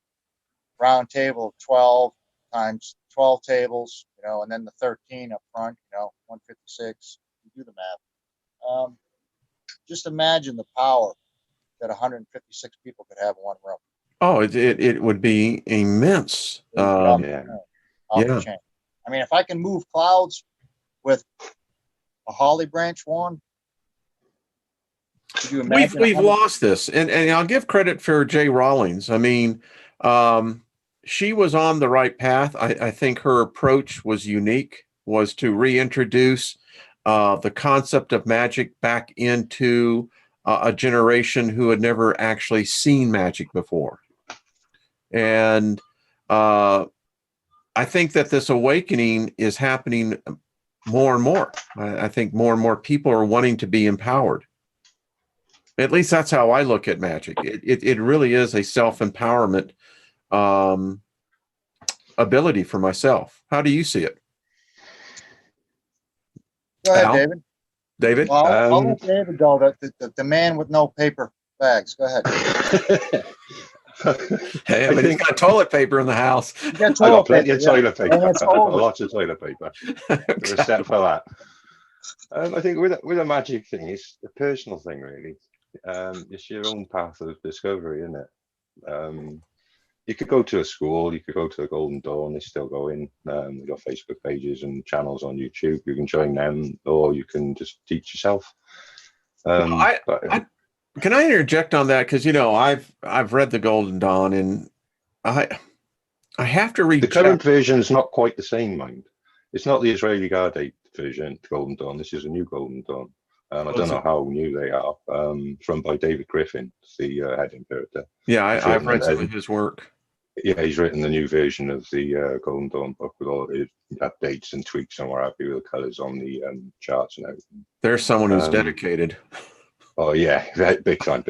round table of 12 times 12 tables, and then the 13 up front, 156. You do the math. Just imagine the power that 156 people could have in one room. Oh, it would be immense. Yeah. The chain. I mean, if I can move clouds with a holly branch one, could you imagine? We've lost this, and I'll give credit for Jay Rawlings. I mean, she was on the right path. I think her approach was unique, was to reintroduce the concept of magic back into a generation who had never actually seen magic before. And I think that this awakening is happening more and more. I think more and more people are wanting to be empowered. At least that's how I look at magic. It really is a self-empowerment ability for myself. How do you see it? Go ahead, Al? David. David? Well, I'll let David go. The man with no paper bags. Go ahead. Hey, but he's got toilet paper in the house. I got plenty of toilet paper. I've got lots of toilet paper. Okay. Except for that. I think with a magic thing, it's a personal thing, really. It's your own path of discovery, isn't it? You could go to a school, you could go to the Golden Dawn, they still go in. They've got Facebook pages and channels on YouTube. You can join them, or you can just teach yourself. Can I interject on that? Because I've read the Golden Dawn, and I have to read the current version is not quite the same, mind. It's not the Israeli Guard 8 version, the Golden Dawn. This is a new Golden Dawn. I don't know how new they are. From by David Griffin, the head imperator. Yeah, I've read some of his work. Yeah, he's written the new version of the Golden Dawn book with all the updates and tweaks and what have you, with the colours on the charts and everything. There's someone who's dedicated. Oh yeah, big time.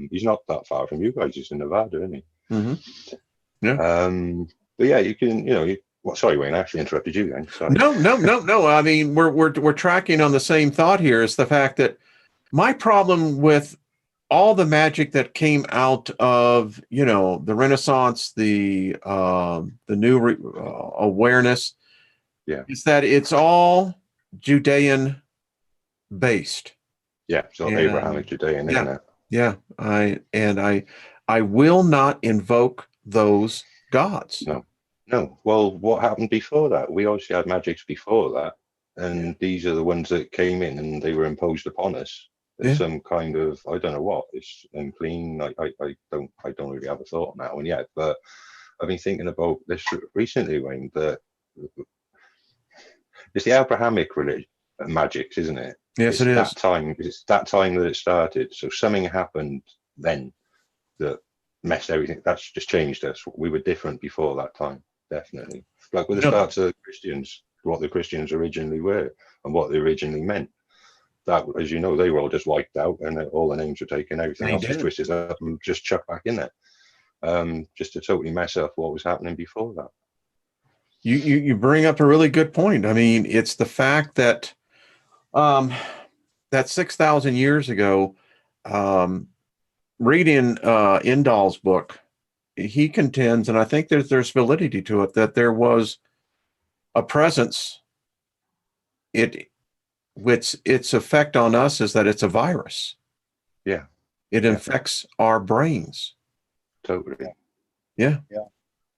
He's not that far from you guys. He's in Nevada, isn't he? Mm-hmm. Yeah. But yeah, you can. Well, sorry, Wayne. I actually interrupted you then. Sorry. No. I mean, we're tracking on the same thought here. Is the fact that my problem with all the magic that came out of the Renaissance, the new awareness, is that it's all Judean based. Yeah, so Abrahamic Judean, isn't it? Yeah, I will not invoke those gods. No. Well, what happened before that? We obviously had magics before that, and these are the ones that came in and they were imposed upon us. There's some kind of, I don't know what, it's unclean. I don't really have a thought on that one yet, but I've been thinking about this recently, Wayne, that it's the Abrahamic religion, magics, isn't it? Yes, it is. It's that time that it started. So something happened then that messed everything. That's just changed us. We were different before that time, definitely. Like with the start of Christians, what the Christians originally were and what they originally meant. That, as you know, they were all just wiped out, and all the names were taken. Everything else was twisted up and just chucked back in there, just to totally mess up what was happening before that. You bring up a really good point. I mean, it's the fact that that 6,000 years ago, reading Indal's book, he contends, and I think there's validity to it, that there was a presence. Its effect on us is that it's a virus. Yeah. It infects our brains. Totally. Yeah.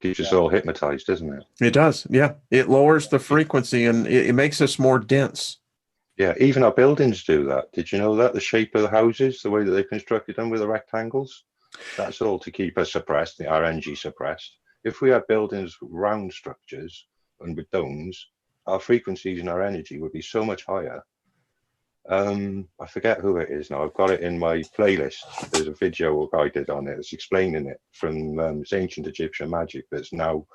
Keeps us all hypnotized, doesn't it? It does. Yeah. It lowers the frequency and it makes us more dense. Yeah, even our buildings do that. Did you know that? The shape of the houses, the way that they constructed them with the rectangles, that's all to keep us suppressed, our energy suppressed. If we had buildings with round structures and with domes, our frequencies and our energy would be so much higher. I forget who it is now. I've got it in my playlist. There's a video I did on it. It's explaining it from it's ancient Egyptian magic that's now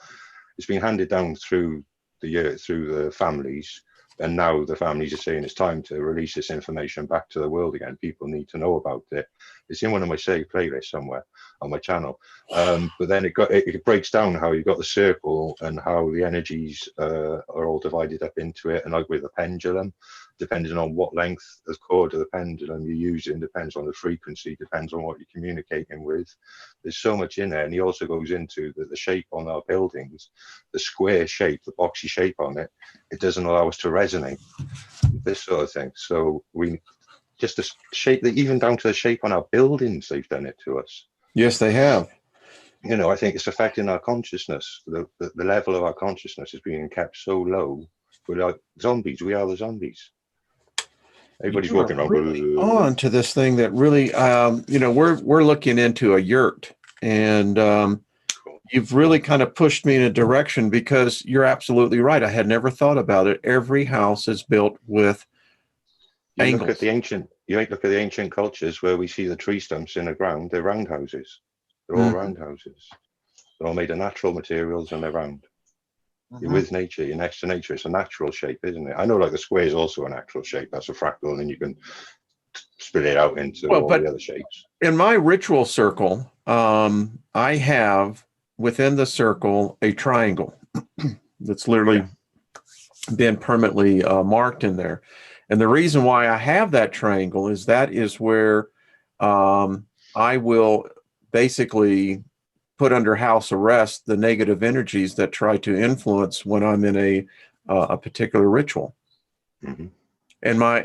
it's been handed down through the year through the families, and now the families are saying it's time to release this information back to the world again. People need to know about it. It's in one of my saved playlists somewhere on my channel. But then it breaks down how you got the circle and how the energies are all divided up into it, and like with a pendulum, depending on what length of cord of the pendulum you're using, depends on the frequency, depends on what you're communicating with. There's so much in there. And he also goes into the shape on our buildings, the square shape, the boxy shape on it, it doesn't allow us to resonate, this sort of thing. So we just the shape, even down to the shape on our buildings, they've done it to us. Yes, they have. You know, I think it's affecting our consciousness. The level of our consciousness is being kept so low. We're like zombies. We are the zombies. Everybody's walking around. Really on to this thing that really, you know, we're looking into a yurt, and you've really kind of pushed me in a direction, because you're absolutely right. I had never thought about it. Every house is built with angles. Look at the ancient cultures where we see the tree stumps in the ground. They're round houses. They're all round houses. They're all made of natural materials and they're round. You're with nature, you're next to nature. It's a natural shape, isn't it? I know, like the square is also a natural shape. That's a fractal, and then you can split it out into all the other shapes. In my ritual circle, I have within the circle a triangle that's literally been permanently marked in there. And the reason why I have that triangle is that is where I will basically put under house arrest the negative energies that try to influence when I'm in a particular ritual. And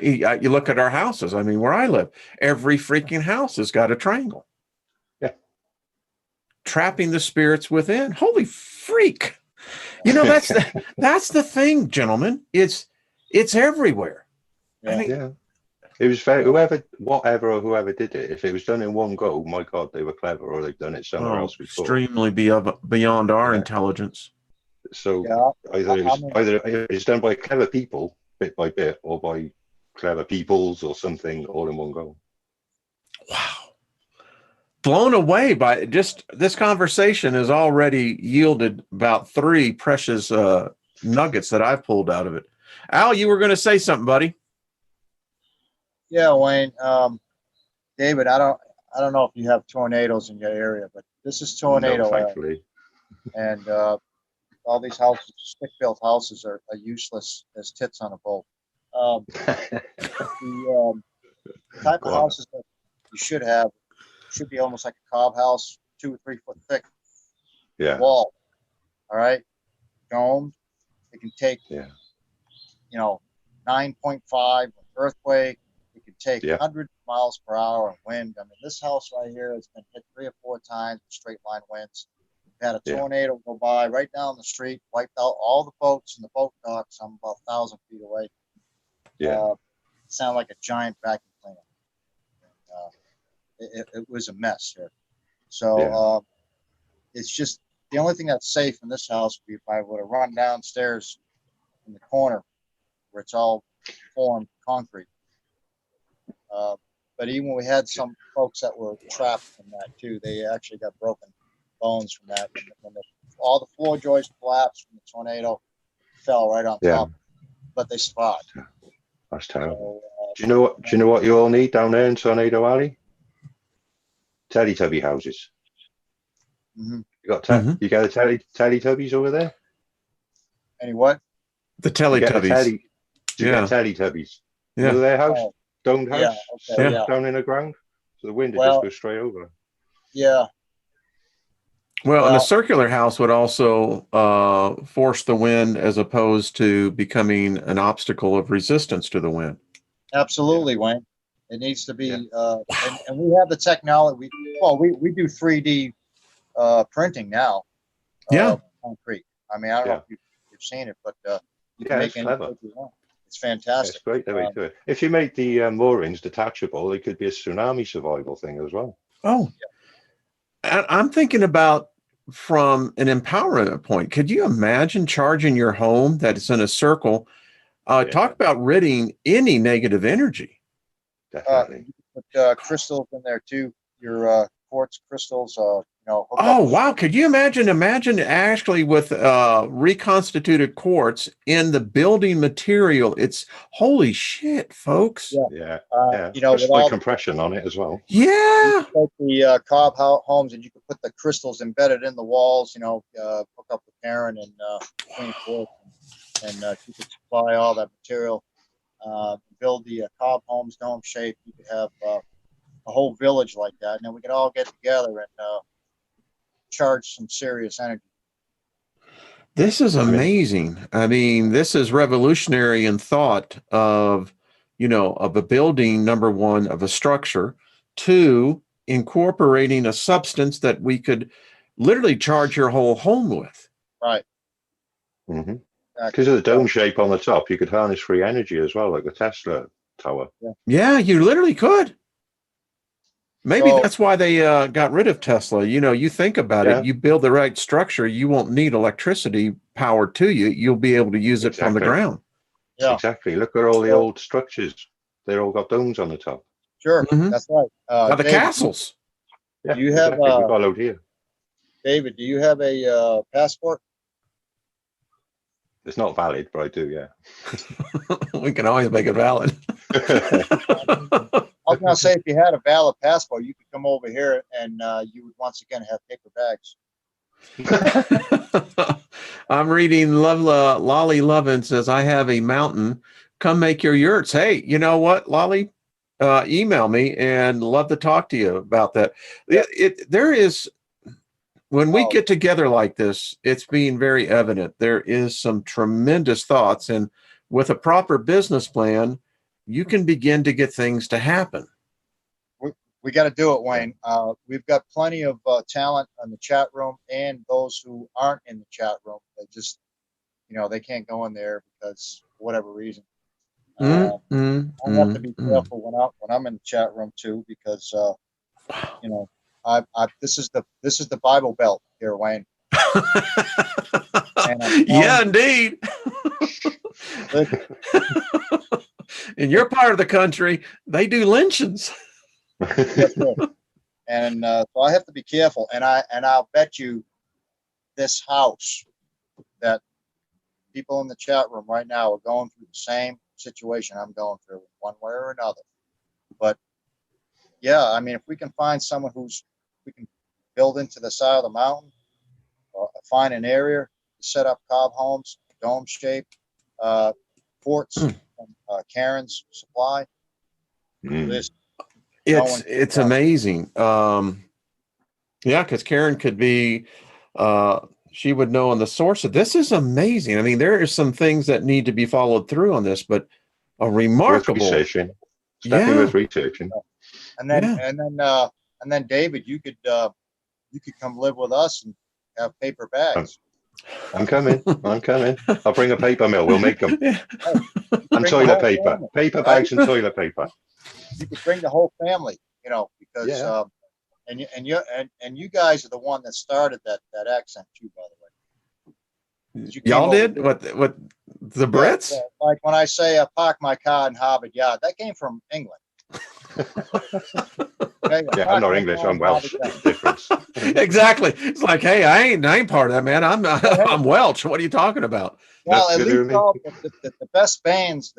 you look at our houses. I mean, where I live, every freaking house has got a triangle. Yeah. Trapping the spirits within. Holy freak. You know, that's the thing, gentlemen. It's everywhere. Yeah. I mean, yeah. It was fair. Whoever did it, if it was done in one go, my God, they were clever, or they've done it somewhere else before. Extremely beyond our intelligence. So either it's done by clever people, bit by bit, or by clever peoples or something, all in one go. Wow. Blown away by just this conversation has already yielded about 3 precious nuggets that I've pulled out of it. Al, you were going to say something, buddy. Yeah, Wayne. David, I don't know if you have tornadoes in your area, but this is tornado thankfully. And all these houses, stick-built houses, are useless as tits on a boat. The type of houses that you should be almost like a cob house, 2 or 3 foot thick. Wall. All right, domed. It can take 9.5 earthquake. It can take 100 miles per hour of wind. I mean, this house right here has been hit 3 or 4 times with straight line winds. We've had a tornado go by right down the street, wiped out all the boats in the boat docks. I'm about 1,000 feet away. It sounded like a giant vacuum cleaner. It was a mess here. So it's just the only thing that's safe in this house would be if I were to run downstairs in the corner where it's all formed concrete. But even we had some folks that were trapped from that too. They actually got broken bones from that. When all the floor joists collapsed from the tornado, fell right on top. But they survived. That's terrible. So, do you know what you all need down there in Tornado Alley? Teletubby houses. You got you got the Teletubbies over there? Any what? The Teletubbies. You get Teletubbies. You know their house? Domed house? Down in the ground? So the wind just goes straight over. Yeah. Well, and a circular house would also force the wind as opposed to becoming an obstacle of resistance to the wind. Absolutely, Wayne. It needs to be, and we have the technology. We do 3D printing now. Concrete. I mean, I don't know if you've seen it, but you can make anything you want. it's fantastic. It's great that way to do it. If you make the moorings detachable, it could be a tsunami survival thing as well. Oh, I'm thinking about from an empowerment point. Could you imagine charging your home that's in a circle? Talk about ridding any negative energy. Definitely. You put crystals in there too. Your quartz crystals. Hook Oh, up. wow. Could you imagine actually with reconstituted quartz in the building material? It's holy shit, folks. Yeah. With all all compression on it as well. Yeah. You the cob homes, and you can put the crystals embedded in the walls. Hook up with Karen and Queen Quartz, and you could supply all that material. Build the cob homes dome shape. You could have a whole village like that, and then we could all get together and charge some serious energy. This is amazing. I mean, this is revolutionary in thought of, of a building, number one, of a structure, two, incorporating a substance that we could literally charge your whole home with. Right. Mm-hmm. Because of the dome shape on the top, you could harness free energy as well, like the Tesla tower. Yeah, you literally could. Maybe that's why they got rid of Tesla. You think about it, you build the right structure, you won't need electricity power to you. You'll be able to use it from the ground. Yeah, exactly. Look at all the old structures. They're all got domes on the top. Sure, that's right. The David, castles. Yeah, do you have? We've got a load here. David, do you have a passport? It's not valid, but I do. Yeah. We can always make it valid. I was going to say, if you had a valid passport, you could come over here and you would once again have paper bags. I'm reading Lolly Lovin says, I have a mountain. Come make your yurts. Hey, you know what, Lolly? Email me and love to talk to you about that. There is, when we get together like this, it's being very evident. There is some tremendous thoughts, and with a proper business plan, you can begin to get things to happen. We got to do it, Wayne. We've got plenty of talent in the chat room, and those who aren't in the chat room, they just, they can't go in there because for whatever reason. I have to be careful when I'm in the chat room too, because this is the Bible Belt here, Wayne. Yeah, indeed. In your part of the country, they do lynchings. And so I have to be careful. And I'll bet you this house that people in the chat room right now are going through the same situation I'm going through, one way or another. But yeah, I mean, if we can find someone we can build into the side of the mountain, or find an area to set up cob homes, dome shape, ports, from Karen's supply. It's amazing. Because Karen could be, she would know on the source of this. Is amazing. I mean, there are some things that need to be followed through on this, but a remarkable. Definitely worth researching. And then David, you could come live with us and have paper bags. I'm coming. I'll bring a paper mill. We'll make them. And toilet paper. Paper bags and toilet paper. You could bring the whole family, because and you guys are the one that started that accent too, by the way. Y'all did what the Brits? Yeah, like when I say I park my car in Harvard Yard, that came from England. Okay? Yeah, I'm not English. I'm Welsh. Difference. Exactly. It's like, hey, I ain't part of that, man. I'm Welsh. What are you talking about? Well, at least the best bands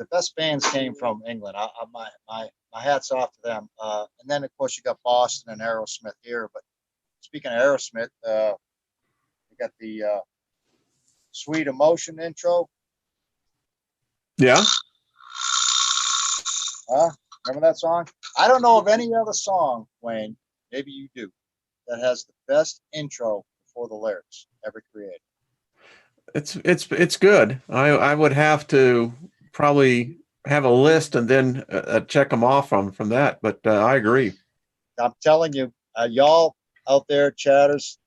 came from England. My hats off to them. And then of course you got Boston and Aerosmith here. But speaking of Aerosmith, we got the Sweet Emotion intro. Yeah. Remember that song? I don't know of any other song, Wayne, maybe you do, that has the best intro before the lyrics ever created. It's good. I would have to probably have a list and then check them off from that. But I agree. I'm telling you, y'all out there, chatters,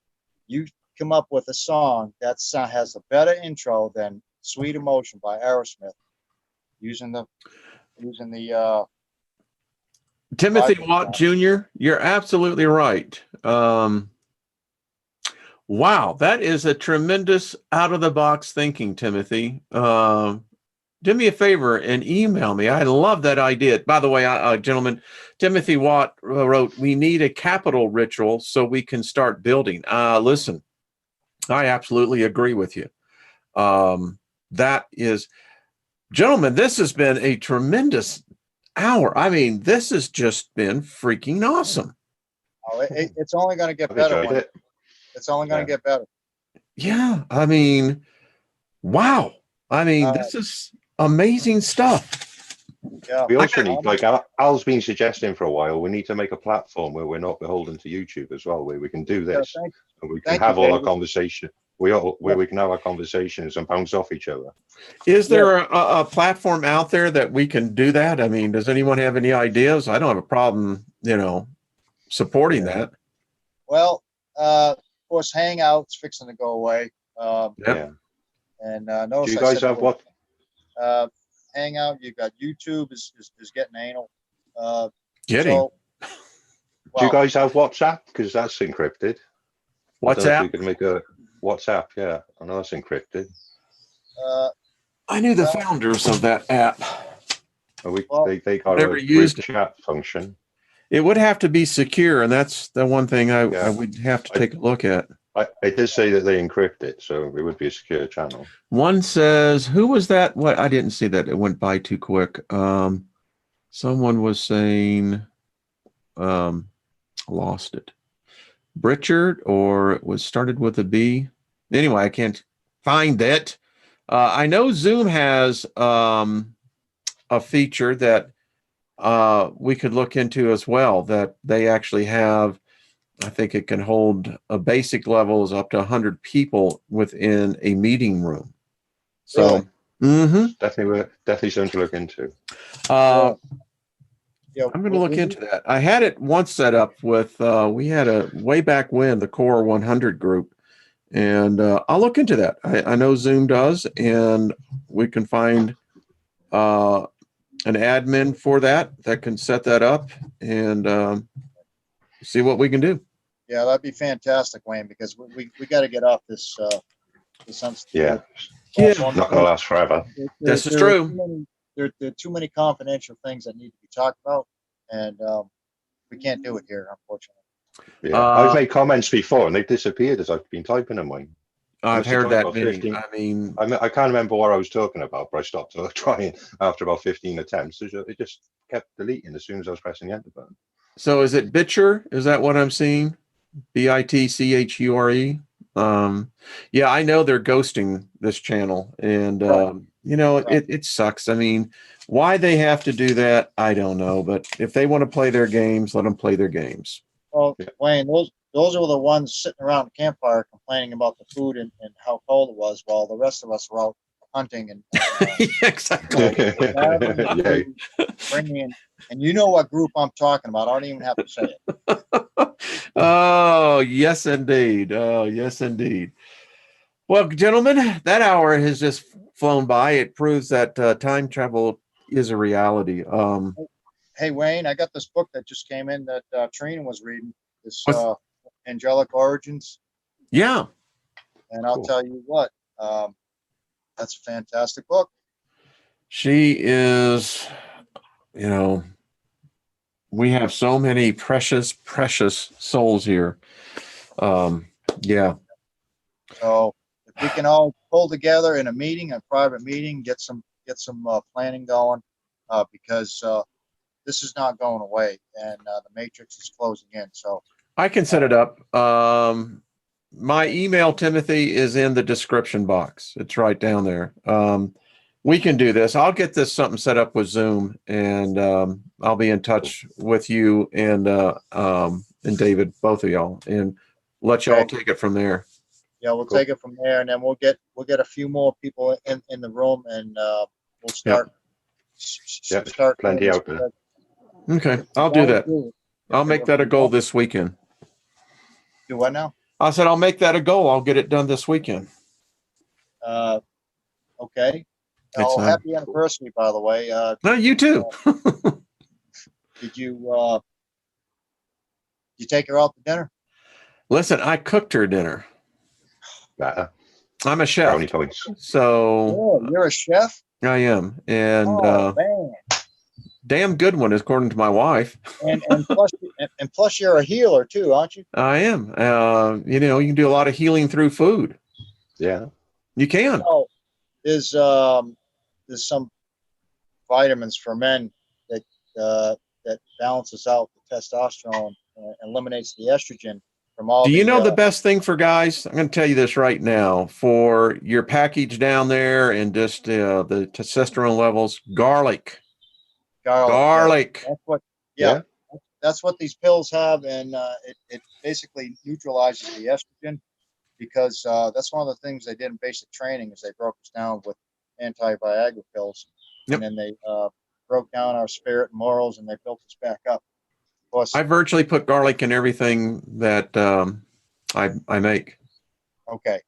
you come up with a song that has a better intro than "Sweet Emotion" by Aerosmith. using the Timothy Bible. Watt Jr., you're absolutely right. Wow, that is a tremendous out-of-the-box thinking, Timothy. Do me a favor and email me. I love that idea. By the way, gentlemen, Timothy Watt wrote, "We need a capital ritual so we can start building." Listen, I absolutely agree with you. That is, gentlemen, this has been a tremendous hour. I mean, this has just been freaking awesome. Oh, it's only going to get I've better. enjoyed it. It's only going to get better. Yeah, I mean, wow. I mean, this is amazing stuff. Yeah. We also need, like Al's been suggesting for a while, we need to make a platform where we're not beholden to YouTube as well, where we can do this and we can have all our conversation. Where we can have our conversations and bounce off each other. Is there a platform out there that we can do that? I mean, does anyone have any ideas? I don't have a problem, supporting that. Well, of course, Hangouts fixing to go away. Yep. And do you guys have what? Hangout. You've got YouTube is getting anal. Getting. So, Do you guys have WhatsApp? Because that's encrypted. WhatsApp? You can make a WhatsApp. Yeah, I know that's encrypted. I knew the founders of that app. They got never a used group chat function. It would have to be secure, and that's the one thing I would have to take a look at. I did say that they encrypt it, so it would be a secure channel. One says, who was that? What? I didn't see that. It went by too quick. Someone was saying, lost it. Britchard, or it was started with a B. Anyway, I can't find it. I know Zoom has a feature that we could look into as well, that they actually have. I think it can hold a basic level is up to 100 people within a meeting room. So, definitely something to look into. I'm going to look into that. I had it once set up with, we had a way back when, the Core 100 group, and I'll look into that. I know Zoom does, and we can find an admin for that can set that up and see what we can do. Yeah, that'd be fantastic, Wayne, because we got to get off this. Yeah, it's not going to last forever. This is true. There are too many confidential things that need to be talked about, and we can't do it here, unfortunately. Yeah, I've made comments before, and they've disappeared as I've been typing them. I've heard that many. I mean, I can't remember what I was talking about, but I stopped trying after about 15 attempts. It just kept deleting as soon as I was pressing the enter button. So is it Bitcher? Is that what I'm seeing? BITCHURE? Yeah, I know they're ghosting this channel, and it sucks. I mean, why they have to do that, I don't know. But if they want to play their games, let them play their games. Well, Wayne, those are the ones sitting around the campfire complaining about the food and how cold it was, while the rest of us were out hunting and exactly. Bringing in, and you know what group I'm talking about. I don't even have to say it. Oh, yes, indeed. Oh, yes, indeed. Well, gentlemen, that hour has just flown by. It proves that time travel is a reality. Hey, Wayne, I got this book that just came in that Trina was reading, this Angelic Origins. Yeah. And I'll tell you what, that's a fantastic book. She is, we have so many precious, precious souls here. Yeah. So if we can all pull together in a meeting, a private meeting, get some planning going, because this is not going away, and the matrix is closing in. So I can set it up. My email, Timothy, is in the description box. It's right down there. We can do this. I'll get this something set up with Zoom, and I'll be in touch with you and David, both of y'all, and let y'all take it from there. Yeah, we'll take it from there, and then we'll get a few more people in the room, and we'll start. Start plenty out there. Okay, I'll do that. I'll make that a goal this weekend. Do what now? I said I'll make that a goal. I'll get it done this weekend. Okay. Oh, happy anniversary, by the way. No, you too. Did you take her out to dinner? Listen, I cooked her dinner. I'm a chef. Brownie points. So Oh, you're a chef? I am. And man. damn good one, according to my wife. And plus you're a healer too, aren't you? I am. You know, you can do a lot of healing through food. Yeah. You can. Oh, there's some vitamins for men that balances out the testosterone and eliminates the estrogen from all. Do you know the best thing for guys? I'm going to tell you this right now. For your package down there and just the testosterone levels, garlic. Garlic. That's what. Yeah. That's what these pills have, and it basically neutralizes the estrogen, because that's one of the things they did in basic training is they broke us down with anti-Viagra pills, and then they broke down our spirit and morals, and they built us back up. Plus, I virtually put garlic in everything that I make. Okay,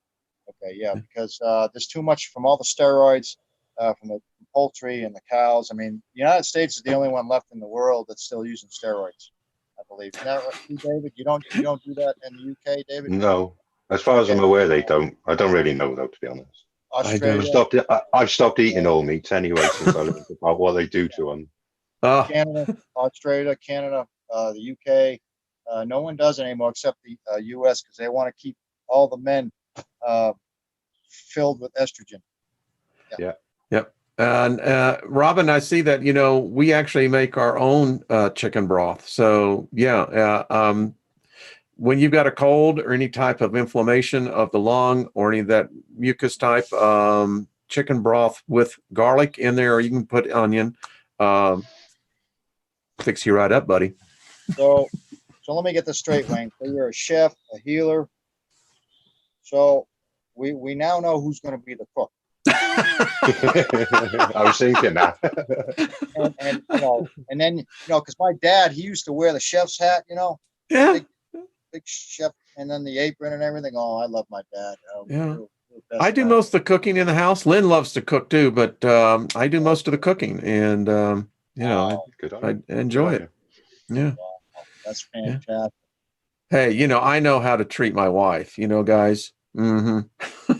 yeah, because there's too much from all the steroids, from the poultry and the cows. I mean, the United States is the only one left in the world that's still using steroids, I believe. Isn't that right, David? You don't do that in the UK, David? No, as far as I'm aware, they don't. I don't really know though, to be honest. Australia, I've stopped eating all meats anyway since I learned about what they do to them. Canada, Australia, Canada, the UK. No one does it anymore except the US, because they want to keep all the men filled with estrogen. Yeah. Yep. And Robin, I see that, you know, we actually make our own chicken broth. So yeah, when you've got a cold or any type of inflammation of the lung or any of that mucus type, chicken broth with garlic in there, or you can put onion, fix you right up, buddy. So let me get this straight, Wayne. So you're a chef, a healer. So we now know who's going to be the cook. I was thinking that. and then because my dad, he used to wear the chef's hat, Yeah. big chef, and then the apron and everything. Oh, I love my dad. Yeah. I do most of the cooking in the house. Lynn loves to cook too, but I do most of the cooking, and I enjoy it. Yeah. Wow, that's fantastic. Yeah. Hey, I know how to treat my wife, guys. Mm-hmm.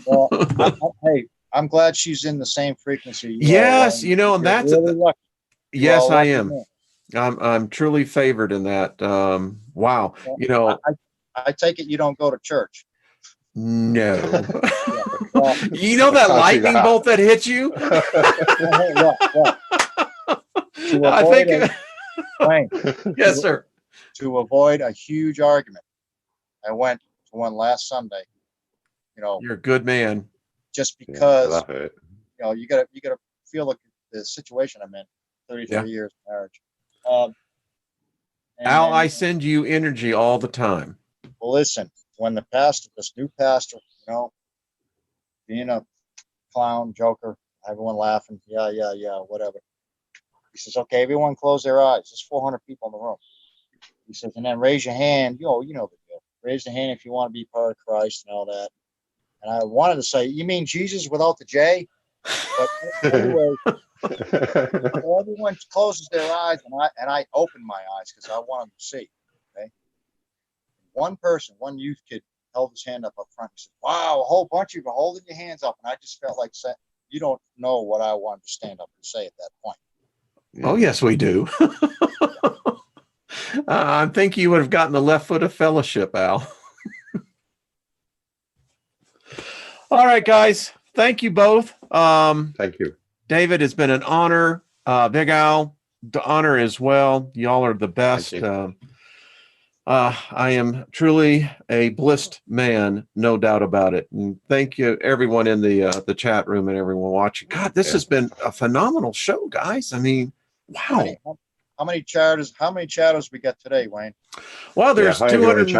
Well, hey, I'm glad she's in the same frequency. Yes, and that's really lucky. Yes, I am. I'm truly favored in that. Wow. Well, I take it you don't go to church. No. You know that lightning bolt that hit you? I think. Wayne, yes, sir. To avoid a huge argument, I went to one last Sunday. You're a good man. Just because you gotta feel the situation I'm in. 33 years of marriage. Al, I send you energy all the time. Well, listen, when this new pastor, being a clown, joker, everyone laughing, yeah, whatever. He says, okay, everyone close their eyes. There's 400 people in the room. He says, and then raise your hand. You know the deal. Raise the hand if you want to be part of Christ and all that. And I wanted to say, you mean Jesus without the J? But anyway, everyone closes their eyes, and I open my eyes because I want them to see. Okay. One youth kid, held his hand up front. He said, "Wow, a whole bunch of you are holding your hands up," and I just felt like saying, "You don't know what I wanted to stand up and say at that point." Oh, yes, we do. I think you would have gotten the left foot of fellowship, Al. All right, guys. Thank you both. Thank you. David, it's been an honor. Big Al, the honor as well. Y'all are the best. I am truly a blessed man, no doubt about it. And thank you, everyone in the chat room and everyone watching. God, this has been a phenomenal show, guys. I mean, wow. How many chatters we got today, Wayne? Well, there's 200.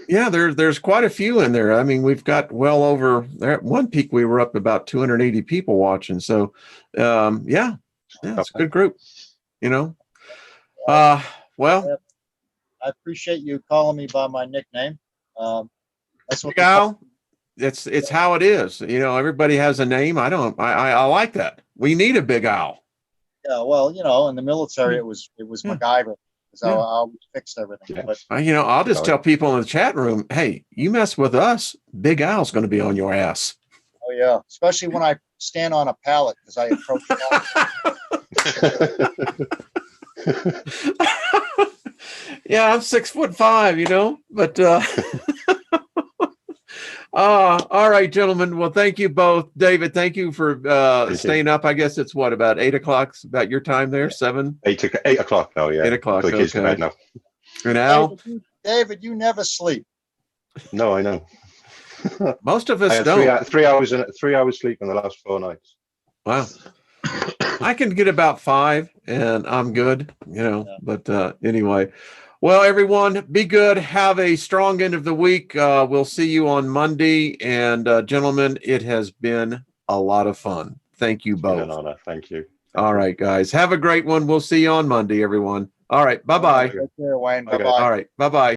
Yeah, there's quite a few in there. I mean, we've got well over there. At one peak, we were up about 280 people watching. So, yeah, it's a good group. Well, I appreciate you calling me by my nickname. That's what Al. it's how it is. You know, everybody has a name. I like that. We need a big owl. Yeah, well, you know, in the military, it was MacGyver. So Yeah. I fixed everything. Yeah. But You know, I'll just tell people in the chat room, hey, you mess with us, Big Al's going to be on your ass. oh yeah, especially when I stand on a pallet because I approach that. Yeah, I'm 6'5", you know, but all right, gentlemen. Well, thank you both. David, thank you for staying up. I guess it's what, about 8 o'clock, about your time there, 7? 8 o'clock now, yeah. 8 o'clock, The kids to okay. bed now. And Al? David, you never sleep. No, I know. Most of I us had don't. 3 hours sleep in the last 4 nights. Wow. I can get about 5 and I'm good, you know, Yeah. but anyway. Well, everyone, be good. Have a strong end of the week. We'll see you on Monday. And gentlemen, it has been a lot of fun. Thank you It's been both. an honor. Thank you. All right, guys. Have a great one. We'll see you on Monday, everyone. All right. Bye-bye. Take care, Wayne. Okay. Bye-bye. All right. Bye-bye.